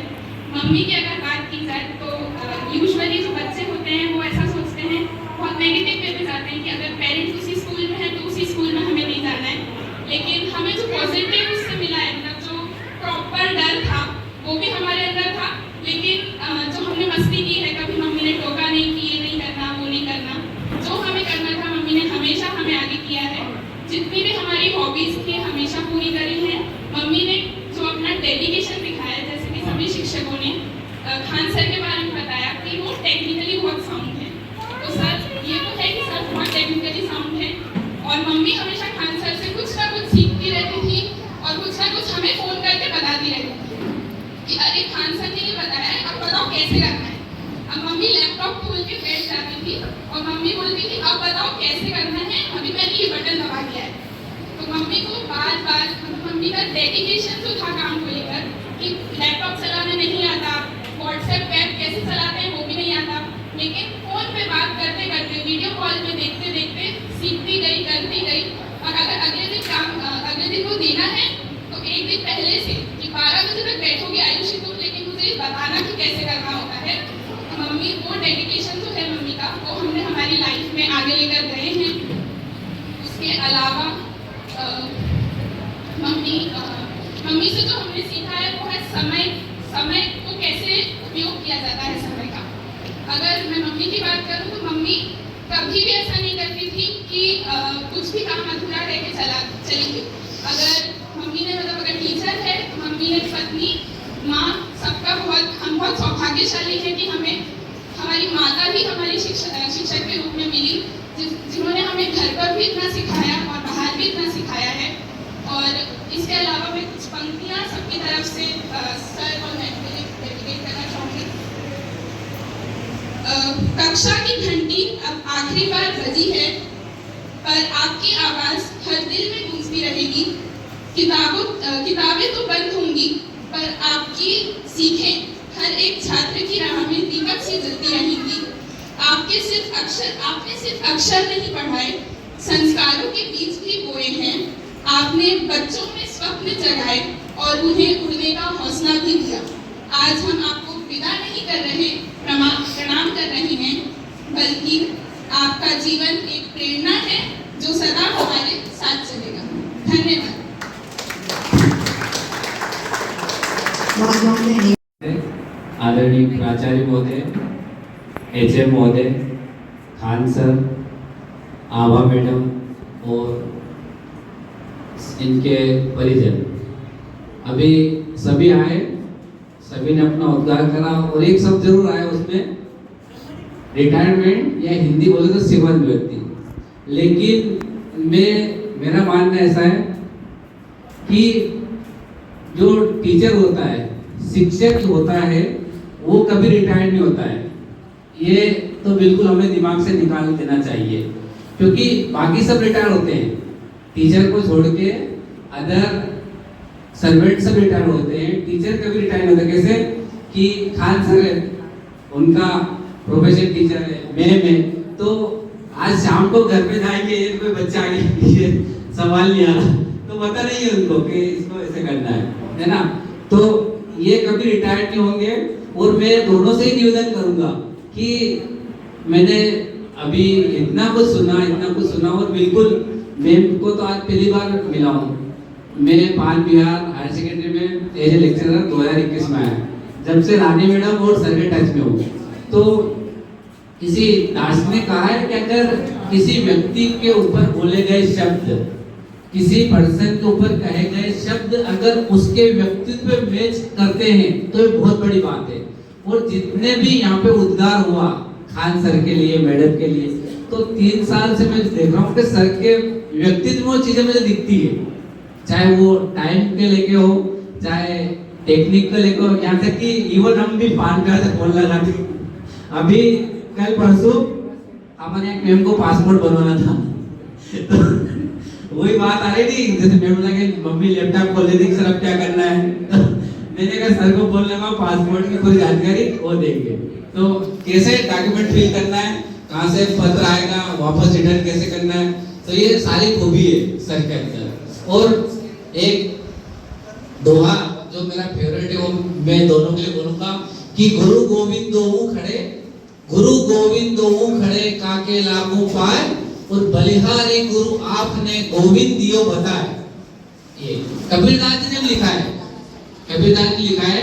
Speaker 10: मम्मी की अगर बात की जाए तो यूजुअली जो बच्चे होते हैं वो ऐसा सोचते हैं, बहुत नेगेटिव वे में जाते हैं कि अगर पेरेंट्स उसी स्कूल में है तो उसी स्कूल में हमें नहीं जाना है। लेकिन हमें जो पॉजिटिव उससे मिला है, मतलब जो प्रॉपर डर था वो भी हमारे अंदर था, लेकिन जो हमने मस्ती की है, कभी मम्मी ने टोका नहीं कि ये नहीं करना वो नहीं करना, जो हमें करना था मम्मी ने हमेशा हमें आगे किया है। जितनी भी हमारी हॉबीज थी हमेशा पूरी करी है मम्मी ने। जो अपना डेडिकेशन दिखाया, जैसे कि सभी शिक्षकों ने खान सर के बारे में बताया कि वो टेक्निकली बहुत साउंड है, तो सर ये तो है कि सर बहुत टेक्निकली साउंड है। और मम्मी हमेशा खान सर से कुछ ना कुछ सीखती रहती थी और कुछ ना कुछ हमें फ़ोन करके बताती रहती थी कि अरे खान सर ने ये बताया है, अब बताओ कैसे करना है। अब मम्मी लैपटॉप खोल के बैठ जाती थी और मम्मी बोलती थी अब बताओ कैसे करना है, अभी मैंने ये बटन दबा दिया है। तो मम्मी को बार बार मम्मी का डेडिकेशन जो था काम को लेकर कि लैपटॉप चलाना नहीं आता, व्हाट्सएप वेब कैसे चलाते हैं वो भी नहीं आता, लेकिन फ़ोन पे बात करते करते वीडियो कॉल में देखते देखते सीखती गई, करती गई। और अगर अगले दिन वो देना है तो एक दिन पहले से कि 12 बजे तक बैठोगे आयुषी तुम, लेकिन मुझे बताना कि कैसे करना होता है। तो मम्मी वो डेडिकेशन जो है मम्मी का, वो हमने हमारी लाइफ में आगे लेकर गए हैं। उसके अलावा मम्मी से जो हमने सीखा है वो है समय को कैसे उपयोग किया जाता है समय का। अगर मैं मम्मी की बात करूँ तो मम्मी कभी भी ऐसा नहीं करती थी कि कुछ भी काम अधूरा रह के चली गई। अगर मम्मी ने अगर टीचर है तो मम्मी ने पत्नी, माँ, सबका हम बहुत सौभाग्यशाली है कि हमें हमारी माता भी हमारी शिक्षक के रूप में मिली, जिन्होंने हमें घर पर भी इतना सिखाया और बाहर भी इतना सिखाया है। और इसके अलावा मैं कुछ पंक्तियाँ सबकी तरफ से सर और मैं डेडिकेट करना चाहूँगी। कक्षा की घंटी अब आखिरी बार बजी है, पर आपकी आवाज़ हर दिल में गूंजती रहेगी। किताबें तो बंद होंगी पर आपकी सीखें हर एक छात्र की राह में दीपक सी जलती रहेंगी। आपने सिर्फ अक्षर नहीं पढ़ाए, संस्कारों के बीज भी बोए हैं। आपने बच्चों में स्वप्न जगाए और उन्हें उड़ने का हौसला भी दिया। आज हम आपको विदा नहीं कर रहे, प्रणाम कर रहे हैं, बल्कि आपका जीवन एक प्रेरणा है जो सदा हमारे साथ चलेगा। धन्यवाद।
Speaker 11: आदरणीय प्राचार्य महोदय, एचएम महोदय, खान सर, आभा मैडम और इनके परिजन, अभी सभी आए, सभी ने अपना उद्गार करा और एक शब्द जरूर आया उसमें, रिटायरमेंट या हिंदी बोले तो सेवानिवृत्ति। लेकिन मेरा मानना ऐसा है कि जो टीचर होता है, शिक्षक होता है, वो कभी रिटायर्ड नहीं होता है। ये तो बिल्कुल हमें दिमाग से निकाल देना चाहिए, क्योंकि बाकी सब रिटायर होते हैं, टीचर को छोड़ के अदर सर्वेंट सब रिटायर होते हैं, टीचर कभी रिटायर नहीं होता। कैसे कि खान सर है, उनका प्रोफेशनल टीचर है, मैं तो आज शाम को घर पे जाएंगे, ये कोई बच्चा आगे ये सवाल नहीं आ रहा तो पता नहीं है उनको कि इसको ऐसे करना है ना। तो ये कभी रिटायर्ड नहीं होंगे। और मैं दोनों से ही निवेदन करूंगा कि मैंने अभी इतना कुछ सुना और बिल्कुल मैम को तो आज पहली बार मिला हूँ। मैं पान बिहार हायर सेकेंडरी में एज ए लेक्चरर 2021 में आया, जब से रानी मैडम और सर के टच में हूँ। तो किसी दार्शनिक ने कहा है कि अगर किसी व्यक्ति के ऊपर बोले गए शब्द, किसी पर्सन के ऊपर कहे गए शब्द अगर उसके व्यक्तित्व पे मैच करते हैं तो ये बहुत बड़ी बात है। और जितने भी यहाँ पे उद्गार हुआ खान सर के लिए, मैडम के लिए, तो 3 साल से मैं देख रहा हूँ कि सर के व्यक्तित्व में वो चीजें मुझे दिखती है, चाहे वो टाइम के लेके हो, चाहे टेक्निक को लेके हो, यहाँ तक कि इवन हम भी पान कार्ड से फोन लगाते। अभी कल परसों हमारे एक मैम को पासपोर्ट बनवाना था तो वही बात आ रही थी, जैसे मैम लगे मम्मी लैपटॉप खोल दी सर अब क्या करना है तो मैंने कहा सर को बोल लगा पासपोर्ट की पूरी जानकारी वो देंगे। तो कैसे डॉक्यूमेंट फिल करना है, कहाँ से पत्र आएगा, वापस रिटर्न कैसे करना है, तो ये सारी खूबी है सर के अंदर। और एक दोहा जो मेरा फेवरेट है वो मैं दोनों के लिए बोलूंगा कि गुरु गोविंद दो खड़े, गुरु गोविंद दो खड़े काके लागू पाए, और बलिहारी गुरु आपने गोविंद दियो बताए। ये कबीरदास जी ने लिखा है, कबीरदास जी लिखा है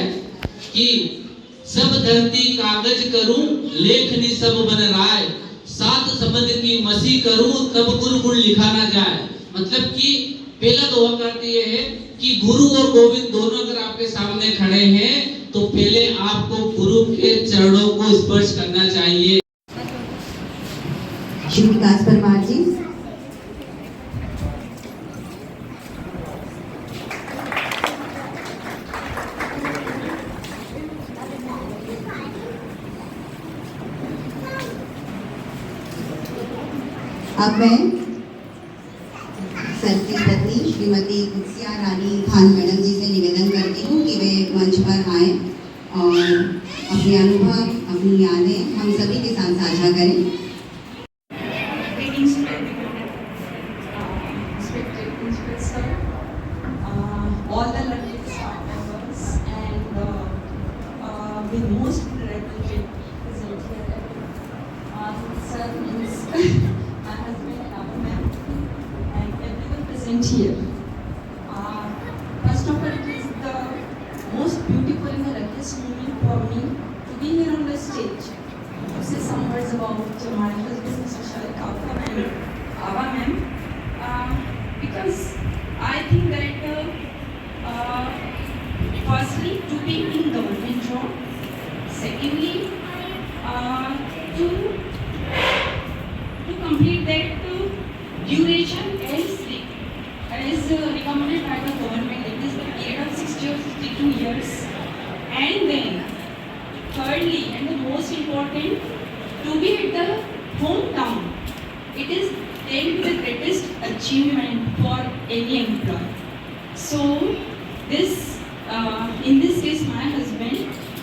Speaker 11: कि सब धरती कागज करूं लेखनी सब बन राय, सात संबंध की मसी करूं तब गुरु गुण लिखा ना जाए। मतलब कि पहला दोहा करते ये है कि गुरु और गोविंद दोनों अगर आपके सामने खड़े हैं तो पहले आपको गुरु के चरणों को स्पर्श करना चाहिए।
Speaker 1: श्री विकास परमार जी। अब मैं सर की पत्नी श्रीमती गुस्सिया रानी खान मैडम जी से निवेदन करती हूँ कि वे मंच पर आए और अपने अनुभव, अपनी यादें हम सभी के साथ साझा करें।
Speaker 12: All the lovely staff members and with most representative present here. Sir means my husband and our ma'am and everyone present here. First of all, it is the most beautiful and the luckiest moment for me to be here on the stage to say some words about my husband, Mr. Shahid Kauka and Ava ma'am, because I think that firstly, to be in government job. Secondly, to complete that duration as recommended by the government, it is the period of 60 or 62 years. And then, thirdly, and the most important, to be at the hometown. It is then the greatest achievement for any employee. So, this in this case, my husband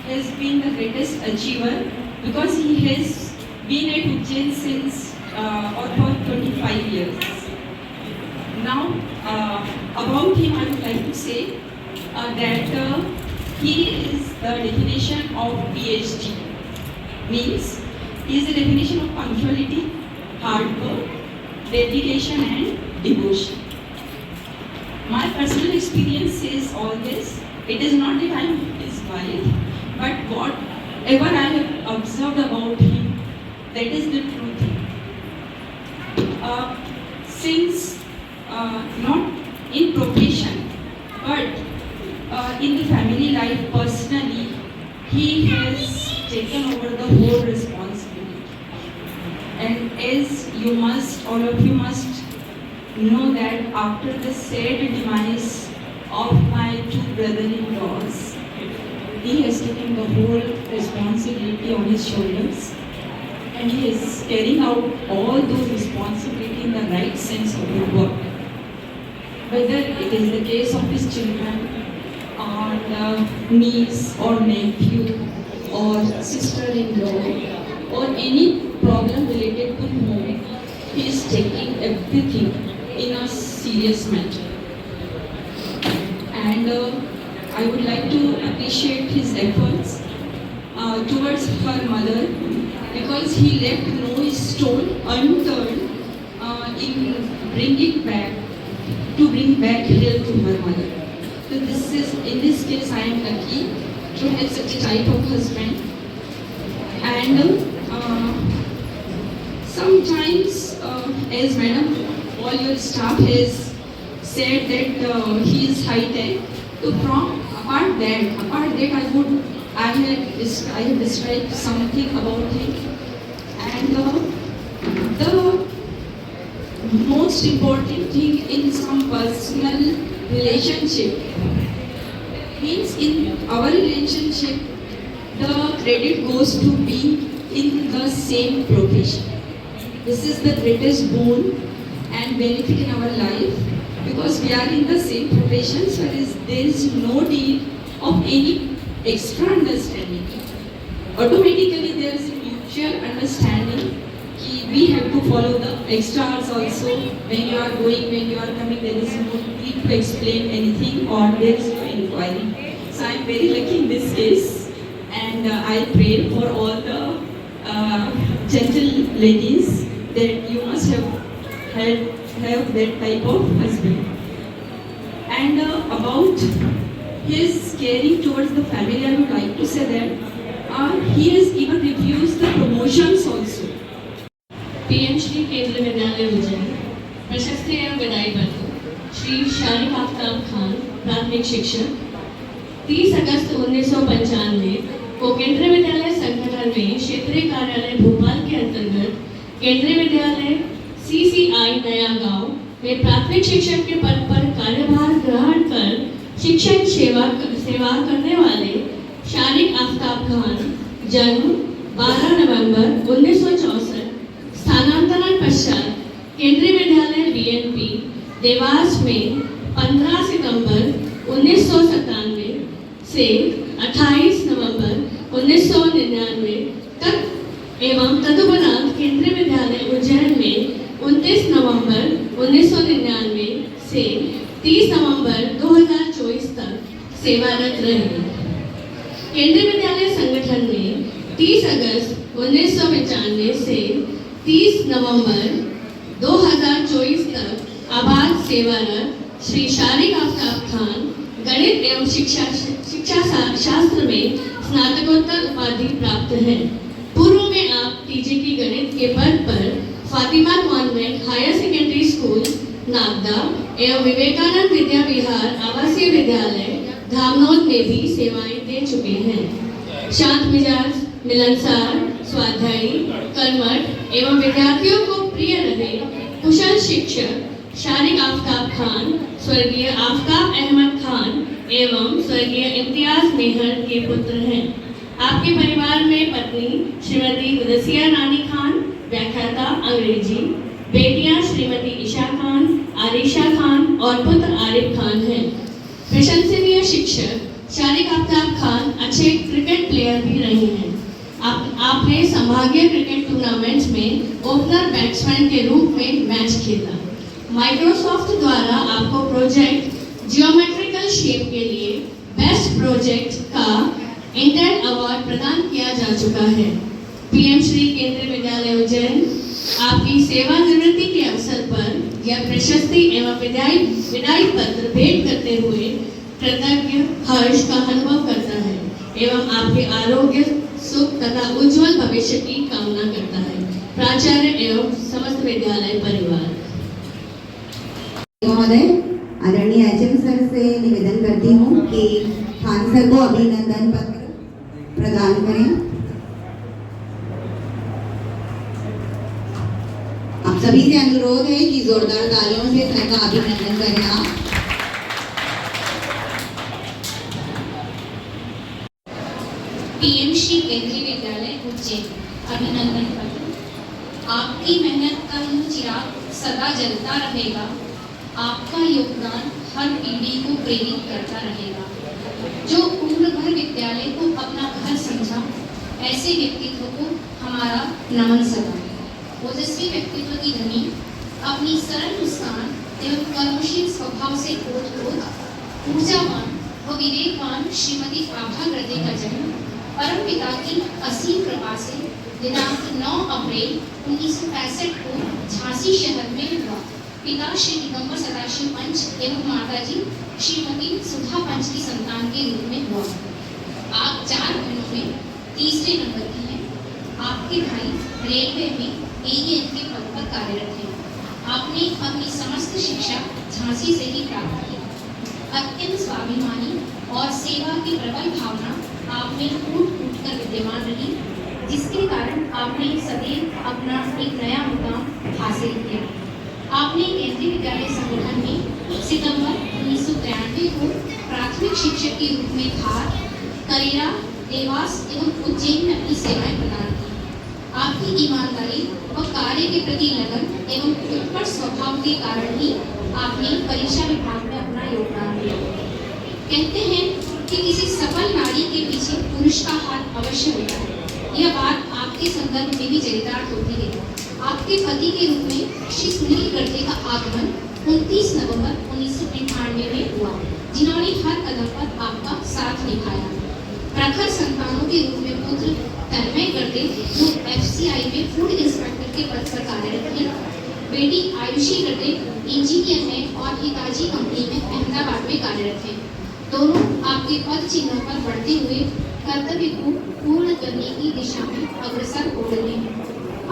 Speaker 12: has been the greatest achiever because he has been at Ujjain since or for 25 years. Now, about him, I would like to say that he is the definition of PhD. Means he is the definition of punctuality, hard work, dedication, and devotion. My personal experience says all this. It is not that I am his wife, but whatever I have observed about him, that is the truth. Since not in profession, but in the family life personally, he has taken over the whole responsibility. And as you must, all of you must know that after the sad demise of my two brother-in-laws. He has taken the whole responsibility on his shoulders, and he is carrying out all those responsibilities in the right sense of the word. Whether it is the case of his children, or niece or nephew, or sister-in-law, or any problem related to home, he is taking everything in a serious matter. And I would like to appreciate his efforts towards her mother, because he left no stone unturned in bring back health to her mother. So in this case, I am lucky to have such a type of husband. And sometimes, as madam, all your staff has said that he is high tech. So from apart that, I have described something about him. And the most important thing in some personal relationship means in our relationship, the credit goes to being in the same profession. This is the greatest boon and benefit in our life, because we are in the same profession, so there is no need of any extra understanding. Automatically there is a mutual understanding. We have to follow the extras also. When you are going, when you are coming, there is no need to explain anything, or there is no inquiry. So I am very lucky in this case, and I pray for all the gentle ladies that you must have that type of husband. And about his caring towards the family, I would like to say that he has even refused the promotions also.
Speaker 4: PM Shri केंद्रीय विद्यालय उज्जैन प्रशस्ति एवं विदाई पत्र श्री शारिक आफ्ताब खान, प्राथमिक शिक्षक। 30 अगस्त 1995 को केंद्रीय विद्यालय संगठन में क्षेत्रीय कार्यालय भोपाल के अंतर्गत केंद्रीय विद्यालय CCI नया गांव में प्राथमिक शिक्षक के पद पर कार्यभार ग्रहण कर शिक्षक सेवा करने वाले शारिक आफ्ताब खान जन्म 12 नवंबर 1964, स्थानांतरण पश्चात केंद्रीय विद्यालय BNP देवास में 15 सितंबर 1997 से 28 नवंबर 1999 तक एवं तदुपरांत केंद्रीय विद्यालय उज्जैन में 29 नवंबर 1999 से 30 नवंबर 2024 तक सेवारत रहे। केंद्रीय विद्यालय संगठन में 30 अगस्त 1995 से 30 नवंबर 2024 तक आबाद सेवारत श्री शारिक आफ्ताब खान गणित एवं शिक्षा शास्त्र में स्नातकोत्तर उपाधि प्राप्त है। पूर्व में आप TGT गणित के पद पर Fatima convent higher secondary school Nagda एवं विवेकानंद विद्या विहार आवासीय विद्यालय धामनोद में भी सेवाएं दे चुके हैं। शांत मिजाज, मिलनसार, स्वाध्यायी, कर्मठ एवं विद्यार्थियों को प्रिय रहे कुशल शिक्षक शारिक आफ्ताब खान स्वर्गीय आफ्ताब अहमद खान एवं स्वर्गीय इम्तियाज मेहर के पुत्र हैं। आपके परिवार में पत्नी श्रीमती उदसिया रानी खान, व्याख्याता अंग्रेजी, बेटियां श्रीमती ईशा खान, आरिशा खान और पुत्र आरिफ खान हैं। प्रशंसनीय शिक्षक शारिक आफ्ताब खान अच्छे क्रिकेट प्लेयर भी रहे हैं। आपने संभागीय क्रिकेट टूर्नामेंट्स में ओपनर बैट्समैन के रूप में मैच खेला। माइक्रोसॉफ्ट द्वारा आपको प्रोजेक्ट जियोमेट्रिकल शेप के लिए बेस्ट प्रोजेक्ट का इंटेल अवार्ड प्रदान किया जा चुका है। पीएम श्री केंद्रीय विद्यालय उज्जैन आपकी सेवानिवृत्ति के अवसर पर यह प्रशस्ति एवं विदाई पत्र भेंट करते हुए कृतज्ञ हर्ष का अनुभव करता है एवं आपके आरोग्य, सुख तथा उज्जवल भविष्य की कामना करता है। प्राचार्य एवं समस्त विद्यालय परिवार।
Speaker 1: महोदय, आदरणीय HM सर से निवेदन करती हूँ कि खान सर को अभिनंदन पत्र प्रदान करें। आप सभी से अनुरोध है कि जोरदार तालियों से सर का अभिनंदन करें। आप
Speaker 5: पीएमसी केंद्रीय विद्यालय उज्जैन अभिनंदन पत्र। आपकी मेहनत का यह चिराग सदा जलता रहेगा। आपका योगदान हर पीढ़ी को प्रेरित करता रहेगा। जो उम्र भर विद्यालय को अपना घर समझा, ऐसे व्यक्तित्व को हमारा नमन सदा। ओजस्वी व्यक्तित्व की धनी, अपनी सरल मुस्कान एवं कर्मशील स्वभाव से ओतप्रोत ऊर्जावान व विवेकवान श्रीमती आभा गर्दे का जन्म परम पिता की असीम कृपा से दिनांक 9 अप्रैल 1965 को झांसी शहर में हुआ। पिता श्री दिगंबर सदाशिव पंच एवं माताजी श्रीमती सुधा पंच की संतान के रूप में हुआ। आप 4 बहनों में तीसरे नंबर की हैं। आपके भाई रेलवे में AEN के पद पर कार्यरत हैं। आपने अपनी समस्त शिक्षा झांसी से ही प्राप्त की। अत्यंत स्वाभिमानी और सेवा की प्रबल भावना आप में फूट फूट कर विद्यमान रही, जिसके कारण आपने सदैव अपना एक नया मुकाम हासिल किया। आपने केंद्रीय विद्यालय संगठन में सितंबर 1993 को प्राथमिक शिक्षक के रूप में धार, करेरा, देवास एवं उज्जैन में अपनी सेवाएं प्रदान की। आपकी ईमानदारी व कार्य के प्रति लगन एवं उत्कट स्वभाव के कारण ही आपने परीक्षा विभाग में अपना योगदान दिया। कहते हैं कि किसी सफल नारी के पीछे पुरुष का हाथ अवश्य होता है। यह बात आपके संदर्भ में भी चरितार्थ होती है। आपके पति के रूप में श्री सुनील गर्दे का आगमन 29 नवंबर 1998 में हुआ, जिन्होंने हर कदम पर आपका साथ निभाया। प्रखर संतानों के रूप में पुत्र तन्मय गर्दे जो FCI में फूड इंस्पेक्टर के पद पर कार्यरत हैं। बेटी आयुषी गर्दे इंजीनियर हैं और हिताची कंपनी में अहमदाबाद में कार्यरत हैं। दोनों आपके पद चिन्हों पर बढ़ते हुए कर्तव्य को पूर्ण करने की दिशा में अग्रसर हो रहे हैं।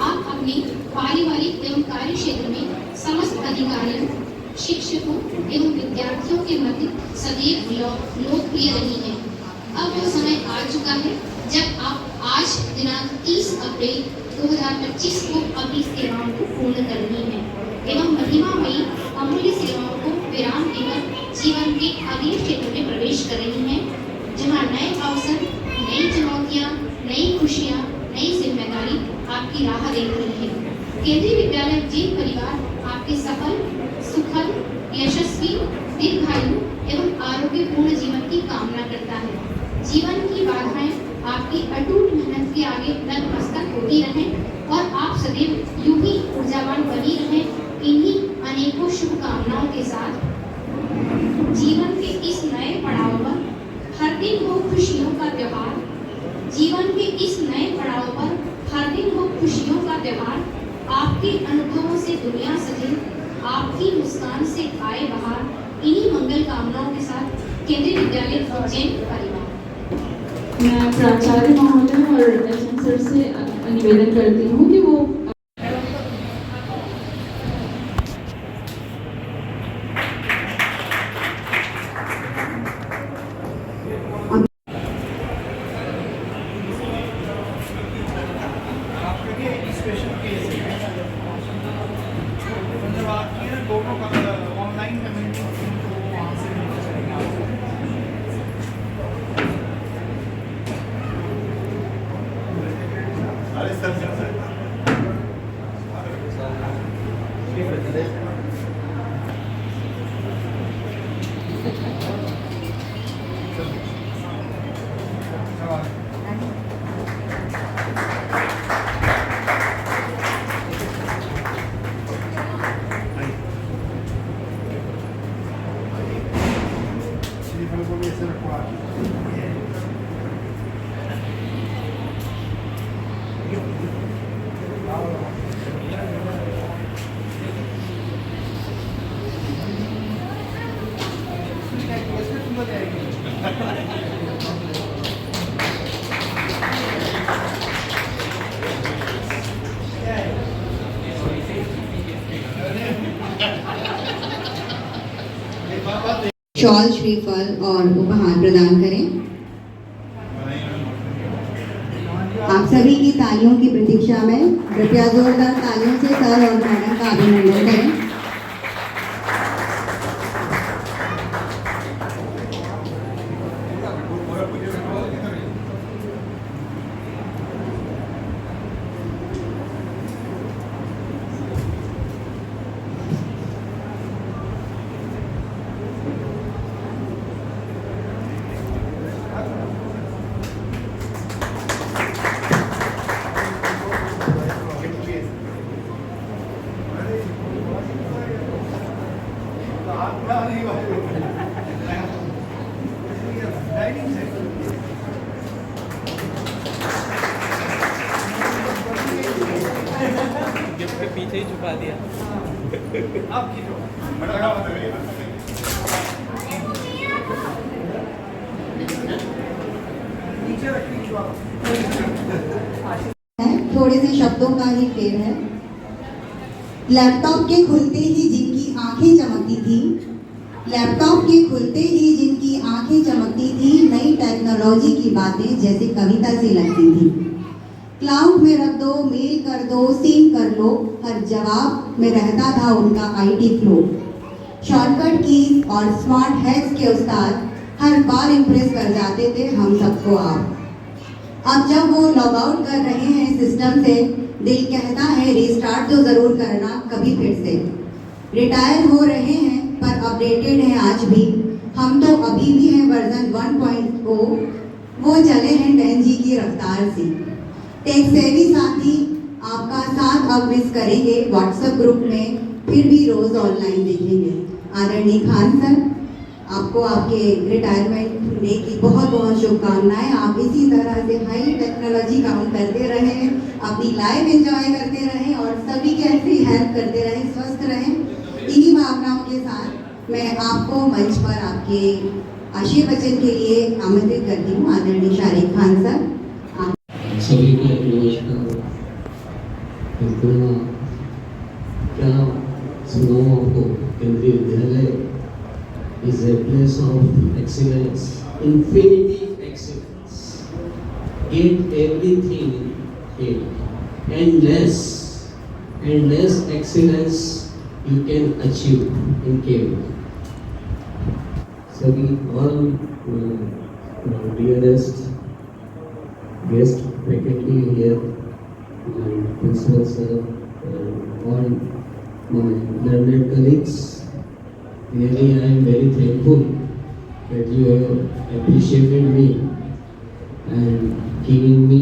Speaker 5: आप अपने पारिवारिक एवं कार्य क्षेत्र में समस्त अधिकारियों, शिक्षकों एवं विद्यार्थियों के मध्य सदैव लोकप्रिय रही हैं। अब वो समय आ चुका है जब आप आज दिनांक 30 अप्रैल 2025 को अपनी सेवाओं को पूर्ण करनी है एवं महिमामयी अमूल्य सेवाओं को विराम देकर जीवन के अगले क्षेत्र में प्रवेश कर रही हैं, जहां नए अवसर, नई चुनौतियां, नई खुशियां, नई जिम्मेदारी आपकी राह देख रही है। केंद्रीय विद्यालय उज्जैन परिवार आपके सफल, सुखद, यशस्वी, दीर्घायु एवं आरोग्यपूर्ण जीवन की कामना करता है। जीवन की बाधाएं आपकी अटूट मेहनत के आगे नतमस्तक होती रहें और आप सदैव यूं ही ऊर्जावान बनी रहें। इन्हीं अनेकों शुभकामनाओं के साथ जीवन के इस नए पड़ाव पर हर दिन हो खुशियों का त्योहार। जीवन के इस नए पड़ाव पर हर दिन हो खुशियों का त्योहार। आपके अनुभवों से दुनिया सजे, आपकी मुस्कान से आए बहार। इन्हीं मंगल कामनाओं के साथ केंद्रीय विद्यालय उज्जैन परिवार।
Speaker 7: मैं प्राचार्य महोदय और SM सर से निवेदन करती हूँ कि वो
Speaker 2: स्पेशल केस है। जब आपकी ना दोनों का ऑनलाइन पेमेंट तो वहाँ से अरे सर
Speaker 1: शॉल, श्रीफल और उपहार प्रदान करें। आप सभी की तालियों की प्रतीक्षा में कृपया जोरदार तालियों से सर और मैडम का अभिनंदन करें।
Speaker 2: डाइनिंग सेट
Speaker 3: गिफ्ट के पीछे ही छुपा दिया।
Speaker 2: आप खींचो नीचे रखिए
Speaker 1: थोड़े से शब्दों का ही फेर है। लैपटॉप के खुलते ही जिनकी आंखें चमकती थी, लैपटॉप के खुलते ही जिनकी आंखें चमकती थी, नई टेक्नोलॉजी की बातें जैसे कविता सी लगती थी। क्लाउड में रख दो, मेल कर दो, सिंक कर लो, हर जवाब में रहता था उनका आईटी फ्लो। शॉर्टकट कीज और स्मार्ट हैक्स के उस्ताद हर बार इम्प्रेस कर जाते थे हम सबको आप। अब जब वो लॉग आउट कर रहे हैं सिस्टम से, दिल कहता है रिस्टार्ट तो ज़रूर करना कभी फिर से। रिटायर हो रहे हैं पर अपडेटेड हैं आज भी, हम तो अभी भी हैं वर्जन 1.0, वो चले हैं 10G की रफ्तार से। टेक सेवी साथी आपका साथ अब मिस करेंगे, व्हाट्सएप ग्रुप में फिर भी रोज़ ऑनलाइन देखेंगे। आदरणीय खान सर, आपको आपके रिटायरमेंट डे की बहुत बहुत शुभकामनाएं। आप इसी तरह से हाई टेक्नोलॉजी काम करते रहें, अपनी लाइफ एंजॉय करते रहें और सभी की ऐसी हेल्प करते रहें, स्वस्थ रहें। इन्हीं भावनाओं के साथ मैं आपको मंच पर आपके आशीर्वचन के लिए आमंत्रित करती हूँ। आदरणीय शारिक खान सर,
Speaker 13: सभी को नमस्कार। क्या सुनाऊँ आपको, केंद्रीय विद्यालय is a place of excellence, infinitive excellence. Get everything here. Endless excellence you can achieve in KV. सभी all dearest guest faculty here, and principal sir, and all my learned colleagues. Really, I am very thankful that you have appreciated me and giving me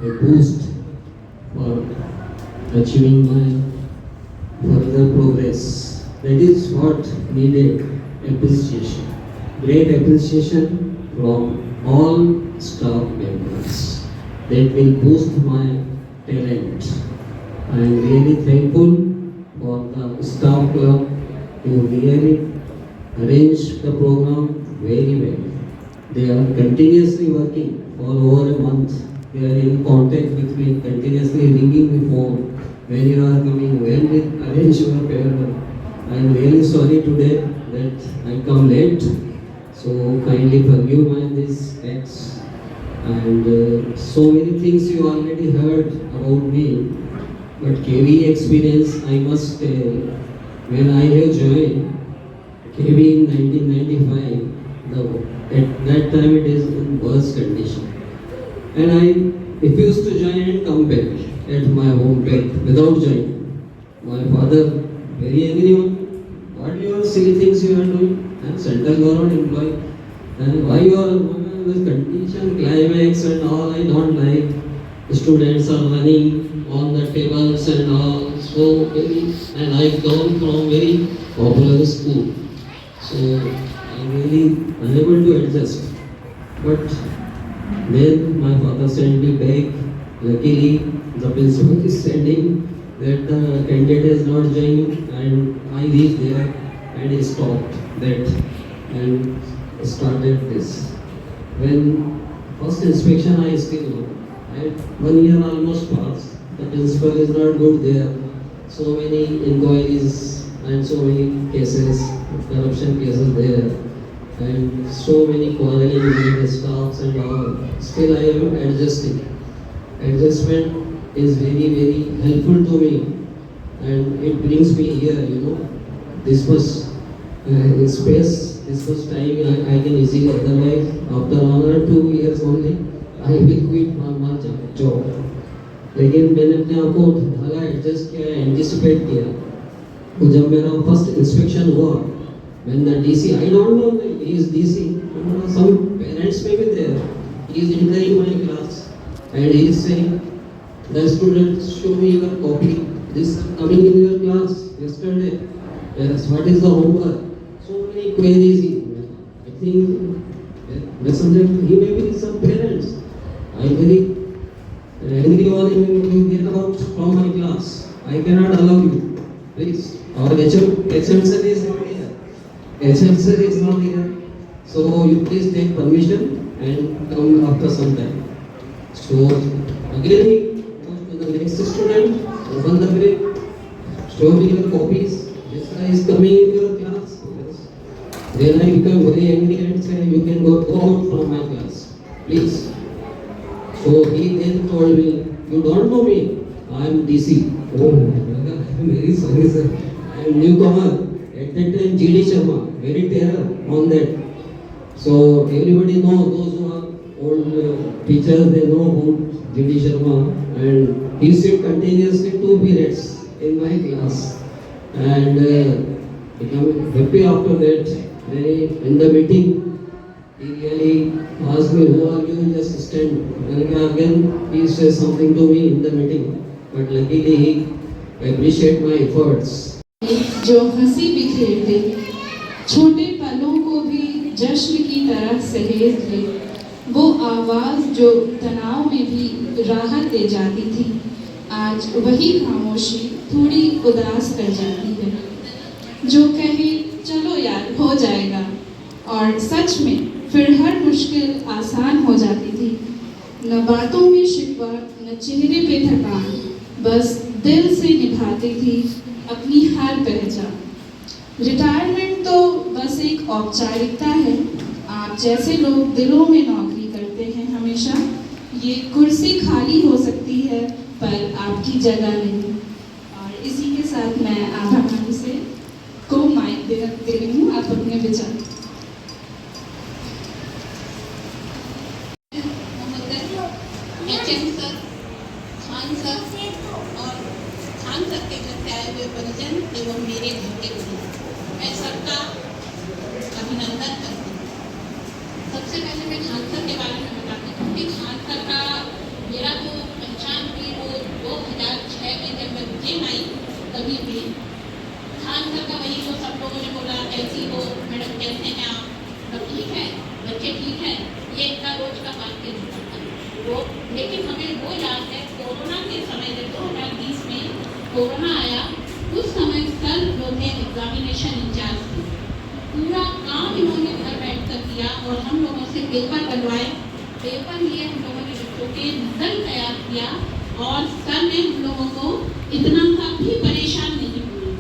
Speaker 13: a boost for achieving my further progress. That is what needed, appreciation. Great appreciation from all staff members. That will boost my talent. I am really thankful for the staff club who really arranged the program very well. They are continuously working for over a month. They are in contact with me, continuously ringing me phone. When you are coming, when we arrange your farewell. I am really sorry today that I come late. So kindly forgive my this acts. And so many things you already heard about me. But KV experience, I must tell. When I have joined KV in 1995, at that time it is in worse condition. And I refused to join and come back at my home back without joining. My father very angry on what you are silly things you are doing. I am central government employee. And why you are this condition, climax and all I don't like. Students are running on the tables and all. So very, and I come from very popular school, so I really unable to adjust. But then my father sent me back. Luckily, the principal is sending that the candidate is not joining, and I reached there and he stopped that and started this. When first inspection, I still know. I had 1 year almost passed. The principal is not good there. So many inquiries and so many cases, corruption cases there, and so many quarreling with the staffs and all. Still I am adjusting. Adjustment is very, very helpful to me, and it brings me here, you know. This was space, this was time I can easily, otherwise after 1 or 2 years only, I will quit from my job. लेकिन मैंने अपने आप को ढाला, adjust किया, anticipate किया। तो जब मेरा फर्स्ट इंस्पेक्शन हुआ, when the DC, I don't know he is DC, some parents may be there, he is entering my class and he is saying, the students show me your copy, this coming in your class yesterday, yes, what is the homework? So many queries. I think he may be some parents. I am very angry on him. You get out from my class. I cannot allow you. Please. Our HM sir is not here. HM sir is not here. So you please take permission and come after some time. So again he goes to the next student, open the break, show me your copies. This guy is coming in your class. Then I become very angry and say, you can go out from my class, please. So he then told me, you don't know me, I am DC. Oh, brother, I am very sorry sir. I am newcomer. At that time GD Sharma, very terror on that. So everybody knows, those who are old teachers, they know about GD Sharma, and he sit continuously 2 periods in my class. And become happy after that. In the meeting, he really asked me, who are you? Just stand. And again, he says something to me in the meeting. But luckily, he appreciate my efforts.
Speaker 4: जो हंसी बिखेर दे, छोटे पलों को भी जश्न की तरह सहेज ले, वो आवाज़ जो तनाव में भी राहत दे जाती थी, आज वही खामोशी थोड़ी उदास कर जाती है। जो कहे चलो यार हो जाएगा, और सच में फिर हर मुश्किल आसान हो जाती थी। न बातों में शिकवा, न चेहरे पे थकान, बस दिल से निभाती थी अपनी हर पहचान। रिटायरमेंट तो बस एक औपचारिकता है। आप जैसे लोग दिलों में नौकरी करते हैं हमेशा, ये कुर्सी खाली हो सकती है पर आपकी जगह नहीं। और इसी के साथ मैं आभा मैम से को माइक दे रही हूँ, आप अपने विचार।
Speaker 10: HM सर, खान सर और खान सर के घर से आए हुए परिजन एवं मेरे घर के परिजन, मैं सबका अभिनंदन करती हूँ। सबसे पहले मैं खान सर के बारे में बताती हूँ कि खान सर का मेरा जो पहचान हुई वो 2006 में जब मैं उज्जैन आई, तभी भी खान सर का वही जो सब लोगों ने बोला, ऐसी हो मैडम कैसे हैं आप, सब ठीक है, बच्चे ठीक है, ये इनका रोज का बात के निकलता है वो। लेकिन हमें वो याद है कोरोना के समय जब 2020 में कोरोना आया, उस समय सर जो थे एग्जामिनेशन इंचार्ज थे, पूरा काम इन्होंने घर बैठ कर किया और हम लोगों से पेपर बनवाए, पेपर लिए हम लोगों ने बच्चों के रिजल्ट तैयार किया और सर ने हम लोगों को इतना सा भी परेशान नहीं हुए।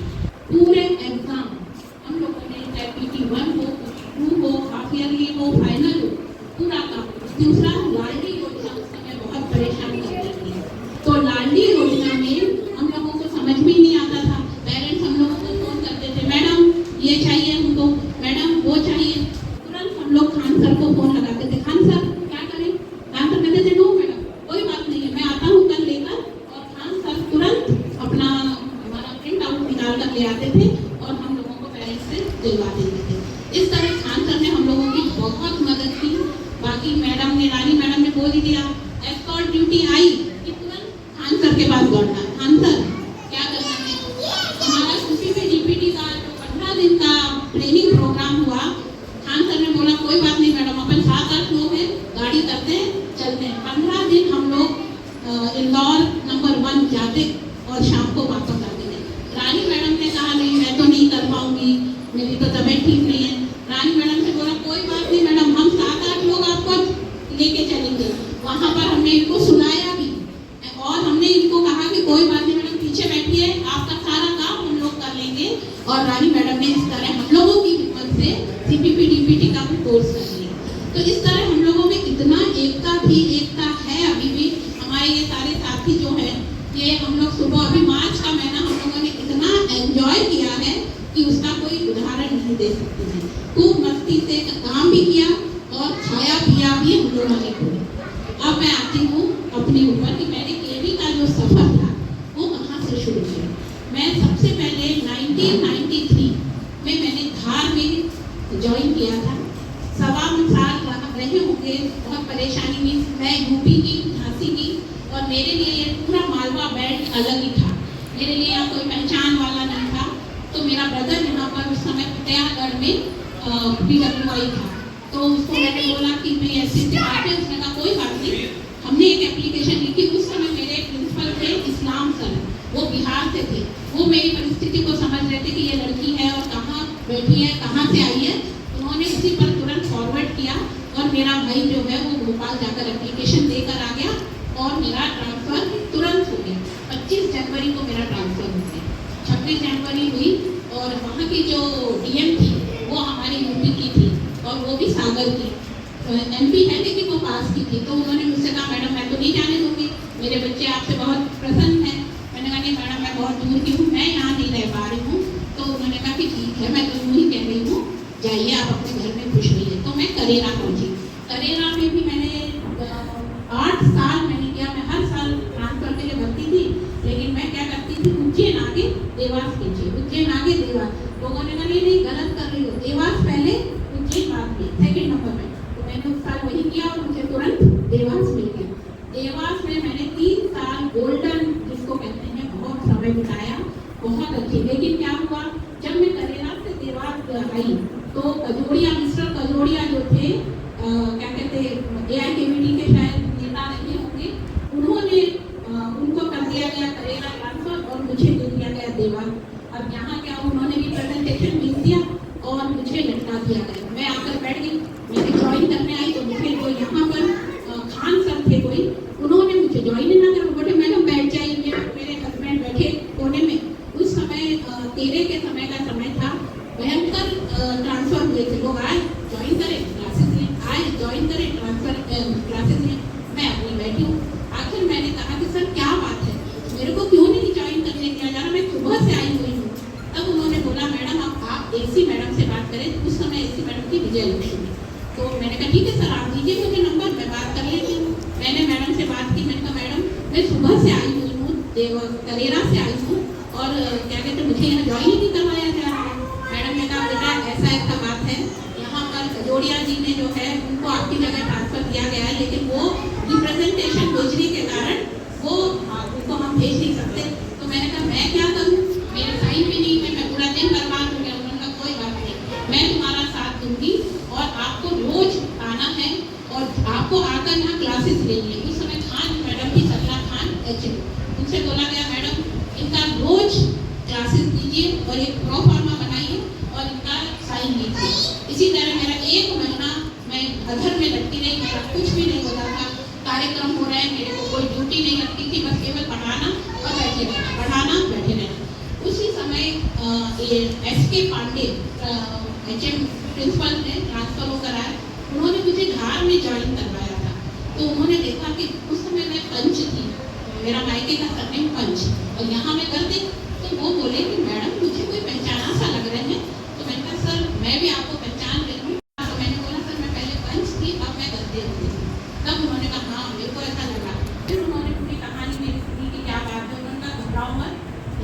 Speaker 10: पूरे एग्जाम हम लोगों ने चाहे PT1 हो, PT2 हो, हाफ ईयरली हो, फाइनल हो, पूरा काम। दूसरा लाडली योजना उस समय बहुत परेशान कर रही है, तो लाडली योजना में हम लोगों को समझ में नहीं आता था। पेरेंट्स हम लोगों को फोन करते थे, मैडम ये चाहिए हमको, मैडम वो चाहिए। तुरंत हम लोग खान सर को फोन लगाते थे, खान सर क्या करें? खान सर कहते थे नो मैडम कोई बात नहीं है, मैं आता हूँ कल लेकर। और खान सर तुरंत अपना हमारा प्रिंट आउट निकाल कर ले आते थे और हम लोगों को पेरेंट्स से दिलवा देते थे। इस तरह खान सर ने हम लोगों की बहुत मदद की। बाकी मैडम ने, रानी मैडम ने बोल ही दिया, एस्कॉर्ट ड्यूटी आई कि तुरंत खान सर के पास दौड़ना, खान सर क्या करना है। हमारा CPP DPT का जो 15 दिन का ट्रेनिंग प्रोग्राम हुआ, खान सर ने बोला कोई बात नहीं मैडम, अपन 7-8 लोग हैं, गाड़ी करते हैं, चलते हैं। 15 दिन हम लोग इंदौर नंबर 1 जाते और शाम को वापस आते थे। रानी मैडम ने कहा नहीं मैं तो नहीं कर पाऊंगी, मेरी तो तबीयत ठीक नहीं है। रानी मैडम से बोला कोई बात नहीं मैडम, हम 7-8 लोग आपको लेके चलेंगे। वहाँ पर हमने इनको सुनाया भी और हमने इनको कहा कि कोई बात नहीं मैडम, पीछे बैठिए, आपका सारा काम हम लोग कर लेंगे। और रानी मैडम ने इस तरह हम लोगों की हिम्मत से CPP DPT का भी कोर्स कर लिया। तो इस तरह हम लोगों में इतना एकता है अभी भी। हमारे ये सारे साथी जो हैं, ये हम लोग सुबह अभी मार्च का महीना हम लोगों ने इतना एंजॉय किया है कि उसका कोई उदाहरण नहीं दे सकते हैं। खूब मस्ती से काम भी किया और खाया पिया भी हम लोगों ने किया। अब मैं आती हूँ अपने ऊपर कि मैंने केवी का जो सफ़र था वो कहाँ से शुरू किया। मैं सबसे पहले 1993 में मैंने धार में ज्वाइन किया था। 1.25 साल वहाँ रहे होंगे, बहुत परेशानी हुई। मैं यूपी की, झांसी की, और मेरे लिए ये पूरा मालवा बेल्ट अलग ही था। मेरे लिए यहाँ कोई पहचान वाला नहीं था। तो मेरा ब्रदर यहाँ पर उस समय फतेहगढ़ में
Speaker 4: PWI था, तो उसको मैंने बोला कि मैं ऐसे बात है, उसने कहा कोई बात नहीं। हमने एक एप्लीकेशन लिखी। उस समय मेरे प्रिंसिपल थे इस्लाम सर, वो बिहार से थे। वो मेरी परिस्थिति को समझ रहे थे कि ये लड़की है और कहाँ बैठी है, कहाँ से आई है। उन्होंने उसी पर तुरंत फॉरवर्ड किया और मेरा भाई जो है वो भोपाल जाकर एप्लीकेशन देकर आ गया और मेरा ट्रांसफ़र तुरंत हो गया। 25 जनवरी को मेरा ट्रांसफ़र हो गया, 26 जनवरी हुई। और वहाँ की जो DM थी वो हमारी यूपी की थी और वो भी सागर की, MP है लेकिन वो पास की थी। तो उन्होंने मुझसे कहा मैडम मैं तो नहीं जाने दूँगी, मेरे बच्चे आपसे बहुत प्रसन्न हैं। मैंने कहा नहीं मैडम मैं बहुत दूर की हूँ, मैं यहाँ नहीं रह पा रही हूँ। तो उन्होंने कहा कि ठीक है, मैं तो यूँ ही कह रही हूँ, जाइए आप अपने घर में खुश रहिए। तो मैं करेरा पहुँची। करेरा में भी मैंने 8 साल मैंने किया। मैं हर साल ट्रांसफर के लिए भर्ती थी, लेकिन मैं क्या करती थी, उज्जैन आगे देवास पीछे, उज्जैन आगे देवास। लोगों ने कहा नहीं गलत कर रही हो, देवास पहले उज्जैन बाद में, सेकेंड नंबर में। तो मैंने उस साल वही किया और मुझे तुरंत देवास मिल गया। देवास में मैंने 3 साल गोल्डन जिसको कहते हैं बहुत समय बिताया, बहुत अच्छी। लेकिन क्या हुआ, जब मैं करेरा से देवास आई तो कजोड़िया, मिस्टर कजोड़िया जो थे, क्या कहते AIKBT के शायद नेता नहीं होंगे, उन्होंने उनको कर दिया गया करेरा ट्रांसफर और मुझे दे दिया गया देवास। अब यहाँ क्या, उन्होंने भी प्रेजेंटेशन लिख दिया और मुझे लटका दिया गया। मैं आकर बैठ गई, मैंने ज्वाइन करने आई तो मुझे जो यहाँ पर खान सर थे कोई, उन्होंने मुझे ज्वाइन ना करा, बोले मैडम बैठ जाइए। मेरे हस्बैंड बैठे कोने में। उस समय 13 के समय का समय था, भयंकर ट्रांसफर हुए थे। लोग आए ज्वाइन करें क्लासेस लें, आए ज्वाइन करें ट्रांसफर क्लासेस लें। मैं अपनी बैठी हूँ। आखिर मैंने कहा कि सर क्या बात है, मेरे को क्यों नहीं ज्वाइन करने दिया जा रहा, मैं सुबह से आई हुई हूँ। तब उन्होंने बोला मैडम आप AC मैडम से बात करें। उस समय AC मैडम की विजय लक्ष्मी। तो मैंने कहा ठीक है सर, आप दीजिए मुझे नंबर, मैं बात कर लेती हूँ। मैंने मैडम से बात की। मैंने कहा मैडम मैं सुबह से आई हुई हूँ, करेरा से आई हूँ और क्या कहते हैं मुझे यहाँ ज्वाइन ही नहीं करवाया जा रहा है। मैडम ने कहा बेटा ऐसा ऐसा बात है, यहाँ पर कजोड़िया जी ने जो है उनको आपकी जगह ट्रांसफर किया गया है, लेकिन वो रिप्रेजेंटेशन भेजने के कारण वो उनको हम भेज नहीं सकते। तो मैंने कहा मैं क्या करूँ, मेरे साइन भी नहीं है, मैं पूरा दिन बर्बाद हो गया। उन्होंने कहा कोई बात नहीं, मैं तुम्हारा साथ दूंगी और आपको रोज आना है और आपको आकर यहाँ क्लासेस लेनी है। उस समय खान मैडम की, सकला खान HM, उनसे बोला गया मैडम इनका रोज क्लासेस दीजिए और एक प्रो फॉर्मा बनाइए और इनका साइन लीजिए। इसी तरह मेरा 1 महीना मैं अधर में लटकी रही, मेरा कुछ भी नहीं होता था। कार्यक्रम हो रहे हैं, मेरे को कोई ड्यूटी नहीं लगती थी, बस केवल पढ़ाना और बैठे रहना, पढ़ाना बैठे रहना। उसी समय SK पांडे HM प्रिंसिपल ने ट्रांसफर होकर आए। उन्होंने मुझे धार में ज्वाइन करवाया था। तो उन्होंने देखा कि उस समय मैं पंच थी, मेरा मायके का सरनेम पंच, और यहाँ मैं कर दी। तो वो बोले कि मैडम मुझे कोई पहचाना सा लग रहे हैं। तो मैंने कहा सर मैं भी आपको पहचान रही हूँ। तो मैंने बोला सर मैं पहले पंच थी, अब मैं गद्दे होती थी। तब उन्होंने कहा हाँ मेरे को ऐसा लगा। फिर उन्होंने पूरी कहानी मेरी सुनी कि क्या बात है। उन्होंने कहा घबराओ मत,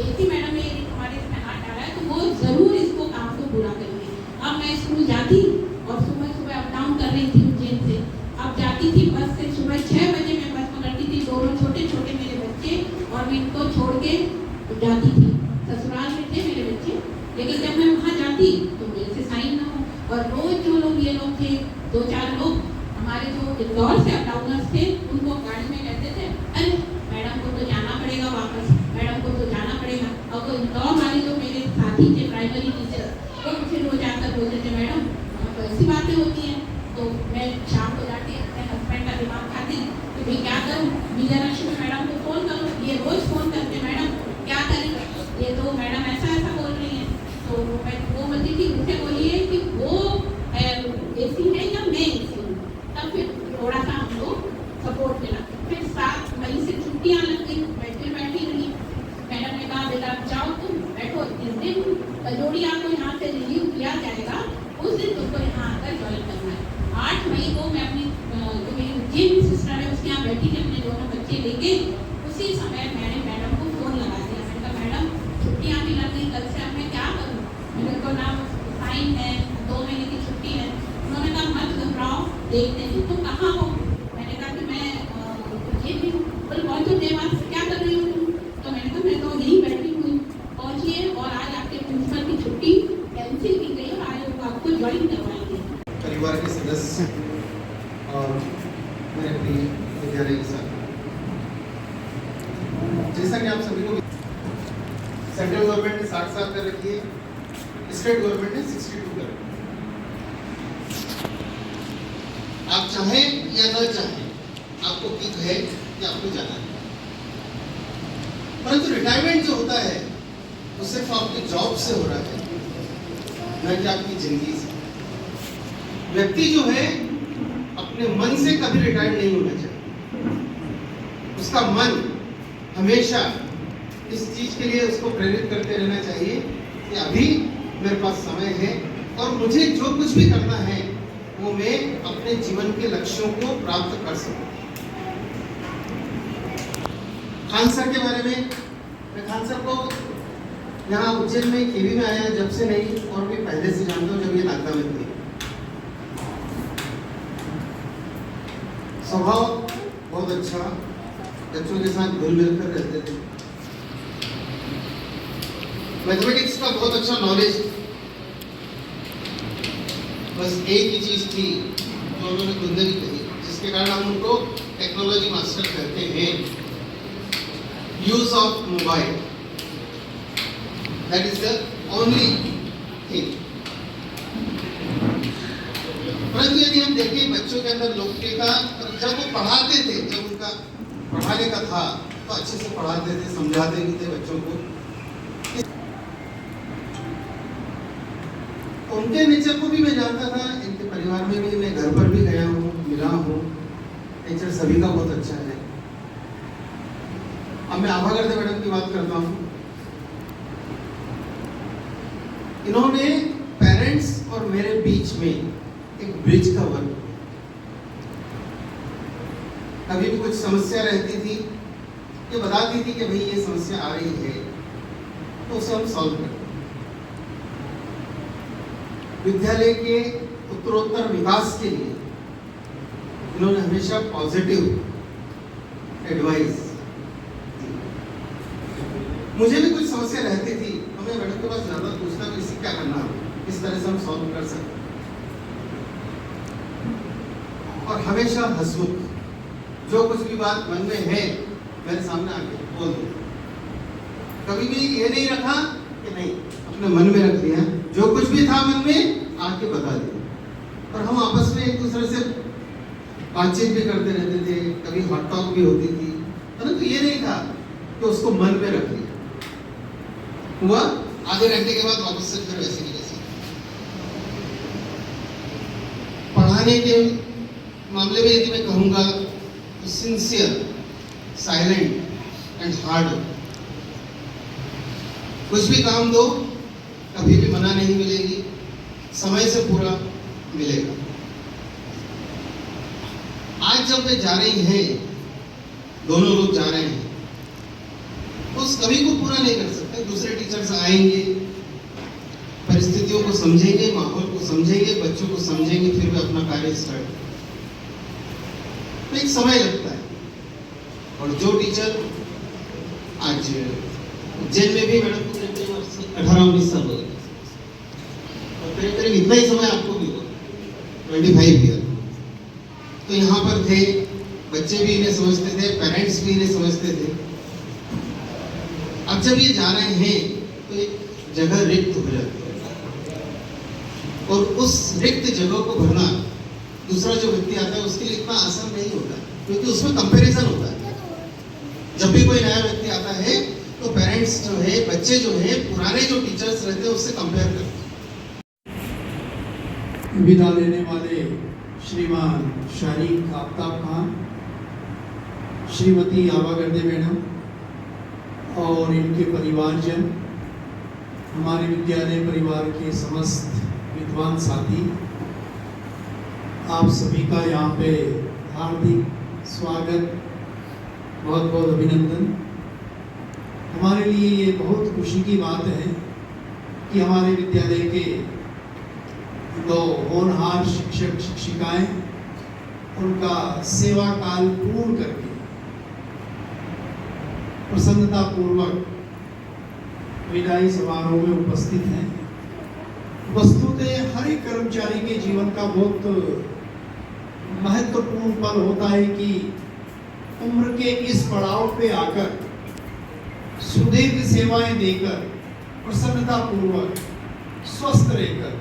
Speaker 4: AC मैडम ने तुम्हारे इसमें हाथ डाला है तो वो ज़रूर इसको काम को पूरा करेंगे। अब मैं स्कूल जाती और सुबह सुबह अप डाउन कर रही थी उज्जैन से। अब जाती थी बस से, सुबह 6 बजे मैं बस पकड़ती थी। दोनों छोटे छोटे मेरे बच्चे और मैं इनको छोड़ के जाती थी। ससुराल में थे मेरे बच्चे, लेकिन जब मैं वहाँ जाती तो मेरे से साइन ना हो। और रोज जो लोग, ये लोग थे 2-4 लोग हमारे जो इंदौर से अप डाउनर्स थे, उनको गाड़ी में कहते थे अरे मैडम को तो जाना पड़ेगा वापस, मैडम को तो जाना पड़ेगा। और वो इंदौर वाले जो मेरे साथी थे प्राइमरी टीचर, वो मुझे रोज आकर बोलते थे मैडम वहाँ तो ऐसी बातें होती हैं। तो मैं शाम को जाती अपने हस्बैंड का दिमाग खाती कि भाई क्या करूँ, विजय लक्ष्मी मैडम को फ़ोन करूँ। ये रोज़ फ़ोन करते मैडम क्या करें, ये तो मैडम ऐसा ऐसा बोल रही हैं। तो मैं वो बोलती थी उनसे बोलिए कि वो AC है या मैं AC हूँ। तब फिर थोड़ा सा हम लोग सपोर्ट मिला। फिर 7 मई से छुट्टियाँ लग गई, मैं फिर बैठी रही। मैडम ने कहा बेटा जाओ तुम बैठो, जिस दिन कजोड़िया को यहाँ से रिलीव किया जाएगा उस दिन तुमको यहाँ आकर ज्वाइन करना है। 8 मई को मैं अपनी जो मेरी उज्जैन सिस्टर है उसके यहाँ बैठी थी अपने दोनों बच्चे लेके। उसी समय मैंने मैडम को फ़ोन लगा दिया। मैंने कहा मैडम छुट्टियाँ भी लग गई, कल से अब मैं क्या करूँ, मेरे को ना साइन है, 2 महीने की छुट्टी है। उन्होंने कहा मत घबराओ, देखते हैं तुम कहाँ हो। मैंने कहा कि मैं उज्जैन भी हूँ। बोले पहुँचो देवास, क्या कर रही हो तुम। तो मैंने कहा मैं तो यहीं बैठी हुई। पहुँचिए और आज आपके प्रिंसिपल की छुट्टी कैंसिल की गई और आज आपको
Speaker 12: ज्वाइन करवाएंगे।
Speaker 2: परिवार के सदस्य और मेरे प्रिय विद्यालय के साथ, जैसा कि आप सभी को सेंट्रल गवर्नमेंट ने 60 साल कर रखी है, स्टेट गवर्नमेंट ने 62 कर रखी है। आप चाहें या न चाहें, आपको ठीक है कि आपको जाना है, परंतु रिटायरमेंट जो होता है वो सिर्फ आपकी जॉब से हो रहा है, न कि आपकी जिंदगी से। व्यक्ति जो है अपने मन से कभी रिटायर्ड नहीं होना चाहिए। उसका मन हमेशा इस चीज के लिए उसको प्रेरित करते रहना चाहिए कि अभी मेरे पास समय है और मुझे जो कुछ भी करना है वो मैं अपने जीवन के लक्ष्यों को प्राप्त कर सकूं। खान सर के बारे में, मैं खान सर को यहाँ उज्जैन में केवी में आया जब से नहीं, और भी पहले से जानता हूँ, जब ये नागदा में थे। स्वभाव बहुत अच्छा, बच्चों के साथ घुल मिलकर रहते थे। मैथमेटिक्स का बहुत अच्छा नॉलेज। बस एक ही चीज थी जो उन्होंने कुंदनी कही, जिसके कारण हम उनको टेक्नोलॉजी मास्टर कहते हैं, use of mobile. That is the only thing. परंतु यदि हम देखें बच्चों के अंदर लोकप्रियता, जब वो पढ़ाते थे, जब उनका पढ़ाने का था तो अच्छे से पढ़ाते थे, समझाते भी थे बच्चों को। उनके नेचर को भी मैं जानता था, इनके परिवार में भी, मैं घर पर भी गया हूँ, मिला हूँ। नेचर सभी का बहुत अच्छा है। अब मैं आभा गर्दे मैडम की बात करता हूँ। इन्होंने पेरेंट्स और मेरे बीच में एक ब्रिज का वर्क। कभी भी कुछ समस्या रहती थी, ये बताती थी कि भाई ये समस्या आ रही है, तो उसे हम सॉल्व करते। विद्यालय के उत्तरोत्तर विकास के लिए इन्होंने हमेशा पॉजिटिव एडवाइस दी। मुझे भी कुछ समस्या रहती थी तो मैं मैडम के पास ज्यादा पूछता कि इसे क्या करना है, किस तरह से हम सॉल्व कर सकते। और हमेशा हंसमुख, जो कुछ भी बात मन में है मेरे सामने आके बोल दो। कभी भी ये नहीं रखा कि नहीं, अपने मन में रख दिया, जो कुछ भी था मन में आके बता दिया। और हम आपस में एक दूसरे से बातचीत भी करते रहते थे, कभी हॉट टॉक भी होती थी, परंतु ये नहीं था कि उसको मन में रख लिया। हुआ आधे घंटे के बाद वापस से फिर वैसे की वैसे। पढ़ाने के मामले में यदि मैं कहूँगा तो सिंसियर, साइलेंट एंड हार्ड। कुछ भी काम दो, कभी भी मना नहीं मिलेगी, समय से पूरा मिलेगा। आज जब वे जा रही हैं, दोनों लोग जा रहे हैं, तो उस कमी को पूरा नहीं कर सकते। दूसरे टीचर्स आएंगे, परिस्थितियों को समझेंगे, माहौल को समझेंगे, बच्चों को समझेंगे, फिर वे अपना कार्य स्टार्ट करेंगे। तो एक समय लगता है। और जो टीचर आज उज्जैन में भी मैडम को 18-19 साल हो गए, और करीब करीब इतना ही समय आपको भी हुआ, 25 ईयर। तो यहाँ पर थे, बच्चे भी इन्हें समझते थे, पेरेंट्स भी इन्हें समझते थे। अब जब ये जा रहे हैं तो एक जगह रिक्त हो जाती है, और उस रिक्त जगह को भरना दूसरा जो व्यक्ति आता है उसके लिए इतना आसान नहीं होता, क्योंकि उसमें कंपैरिजन होता है। जब भी कोई नया व्यक्ति आता है तो पेरेंट्स जो है, बच्चे जो है, पुराने जो टीचर्स रहते हैं उससे कंपेयर करते हैं।
Speaker 14: विदा लेने वाले श्रीमान शारीक आफ्ताब खान, श्रीमती आभा गर्दे मैडम और इनके परिवारजन, हमारे विद्यालय परिवार के समस्त विद्वान साथी, आप सभी का यहाँ पे हार्दिक स्वागत, बहुत बहुत अभिनंदन। हमारे लिए ये बहुत खुशी की बात है कि हमारे विद्यालय के दो होनहार शिक्षक शिक्षिकाएं उनका सेवा काल पूर्ण करके प्रसन्नता पूर्वक विदाई समारोह में उपस्थित हैं। वस्तुतः हर एक कर्मचारी के जीवन का बहुत महत्वपूर्ण पल होता है कि उम्र के इस पड़ाव पे आकर सुदीर्घ सेवाएं देकर प्रसन्नता पूर्वक स्वस्थ रहकर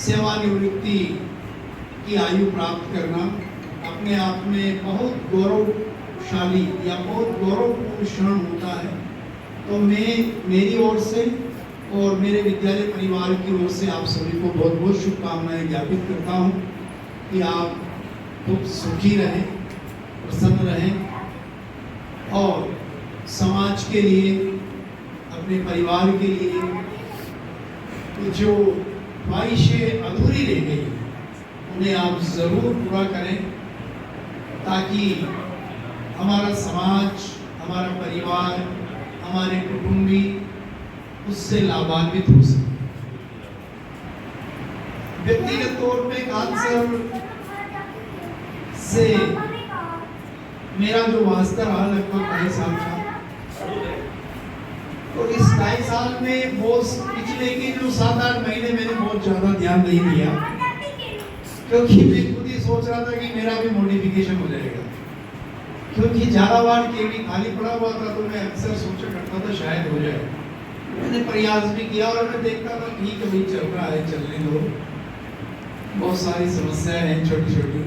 Speaker 14: सेवानिवृत्ति की आयु प्राप्त करना अपने आप में बहुत गौरवशाली या बहुत गौरवपूर्ण क्षण होता है। तो मैं मेरी ओर से और मेरे विद्यालय परिवार की ओर से आप सभी को बहुत बहुत शुभकामनाएं ज्ञापित करता हूं कि आप खूब सुखी रहें, प्रसन्न रहें और समाज के लिए, अपने परिवार के लिए जो ख्वाहिशें अधूरी रह गई उन्हें आप ज़रूर पूरा करें, ताकि हमारा समाज, हमारा परिवार, हमारे कुटुंबी उससे लाभान्वित हो सके। व्यक्तिगत तौर पे कैंसर से मेरा जो वास्ता रहा लगभग 2.5 साल का, तो इस 2.5 साल में बहुत पिछले के जो 7-8 महीने मैंने बहुत ज़्यादा ध्यान नहीं दिया, क्योंकि मैं खुद ही सोच रहा था कि मेरा भी मॉडिफिकेशन हो जाएगा, क्योंकि झालावाड़ के भी खाली पड़ा हुआ था, तो मैं अक्सर सोचा करता था शायद हो जाए। मैंने प्रयास भी किया और मैं देखता था ठीक है भाई चल रहा है, चलने दो, बहुत सारी समस्याएं हैं छोटी छोटी,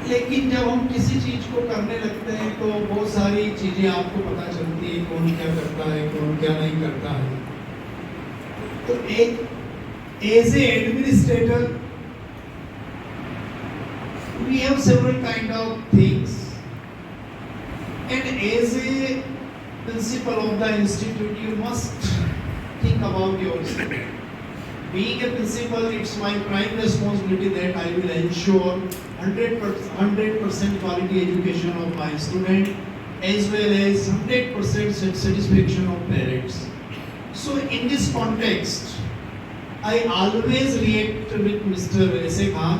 Speaker 14: लेकिन जब हम किसी चीज को करने लगते हैं तो बहुत सारी चीजें आपको पता चलती है, कौन क्या करता है, कौन क्या नहीं करता है। तो एक as a administrator we have several kind of things, and as a principal of the institute you must think about yourself. Being a principal, it's my prime responsibility that I will ensure 100% quality education of my student, as well as 100% satisfaction of parents. So in this context, I always react with Mr. S.A. Khan,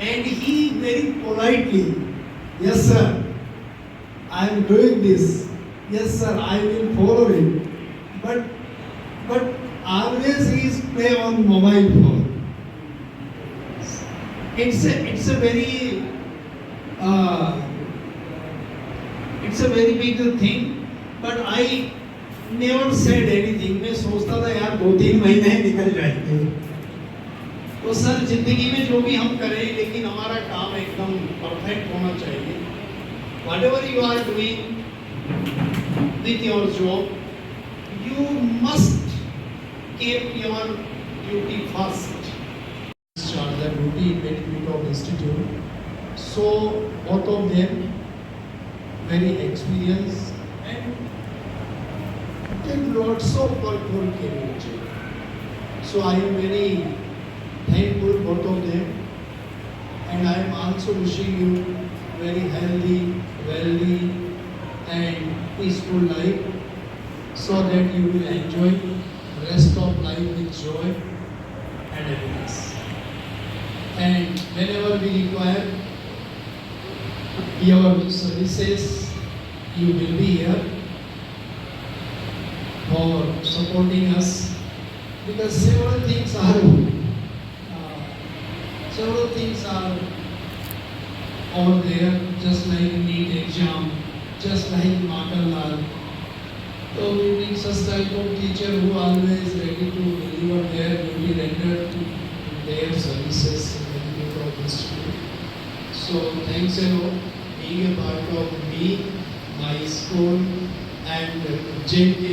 Speaker 14: and he very politely, yes sir, I am doing this, yes sir, I will follow it, but always he is play on mobile phone. It's a very big thing, but I never said anything. मैं सोचता था यार 2-3 महीने निकल जाएंगे। तो sir जिंदगी में जो भी हम करें, लेकिन हमारा काम एकदम परफेक्ट होना चाहिए। Whatever you are doing with your job, you must keep your duty first. The duty benefit of institute. So both of them very experienced and did lots of work for KVH. So I am very thankful both of them, and I am also wishing you very healthy, wealthy and peaceful life, so that you will enjoy the rest of life with joy and happiness. And whenever we require your services, you will be here for supporting us, because several things are over there, just like NEET exam, just like Makanlal. So we need such type of teacher who always ready to deliver their duty, rendered their services in the benefit of the student. So thanks a lot being a part of me, my school and JKV,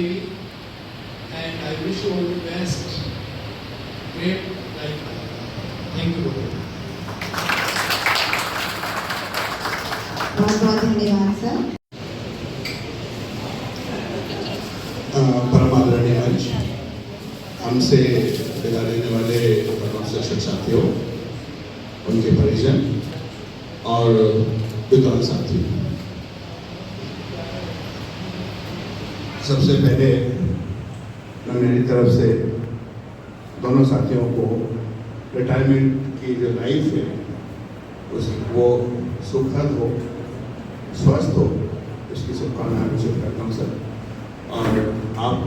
Speaker 14: and I wish you all the best. Great life. Thank you very much.
Speaker 1: बहुत बहुत धन्यवाद sir.
Speaker 15: परम आदरणीय मंच, हमसे विदा लेने वाले शिक्षक साथियों, उनके परिजन और विद्वान साथी, सबसे पहले मैं मेरी तरफ से दोनों साथियों को रिटायरमेंट की जो लाइफ है वो सुखद हो, स्वस्थ हो, इसकी शुभकामनाएं उचित करता हूँ सर। और आप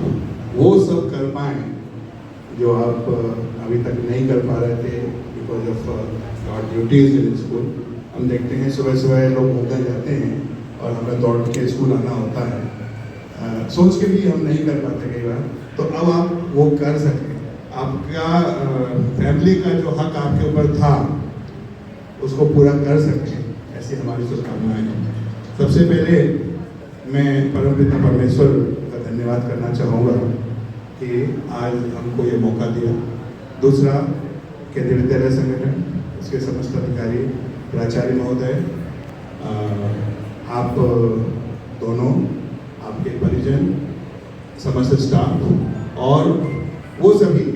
Speaker 15: वो सब कर पाएँ जो आप अभी तक नहीं कर पा रहे थे because of our duties in school. हम देखते हैं सुबह सुबह लोग घूमने जाते हैं और हमें दौड़ के स्कूल आना होता है, सोच के भी हम नहीं कर पाते कई बार। तो अब आप वो कर सकें, आपका फैमिली का जो हक आपके ऊपर था उसको पूरा कर सकें, ऐसी हमारी शुभकामनाएं हैं। सबसे पहले मैं परमपिता परमेश्वर का धन्यवाद करना चाहूँगा कि आज हमको ये मौका दिया। दूसरा, केंद्रीय विद्यालय संगठन, उसके समस्त अधिकारी, प्राचार्य महोदय, आप दोनों, आपके परिजन, समस्त स्टाफ और वो सभी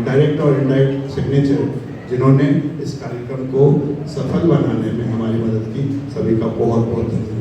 Speaker 15: डायरेक्ट और इनडायरेक्ट सिग्नेचर जिन्होंने इस कार्यक्रम को सफल बनाने में हमारी मदद की, सभी का बहुत बहुत धन्यवाद।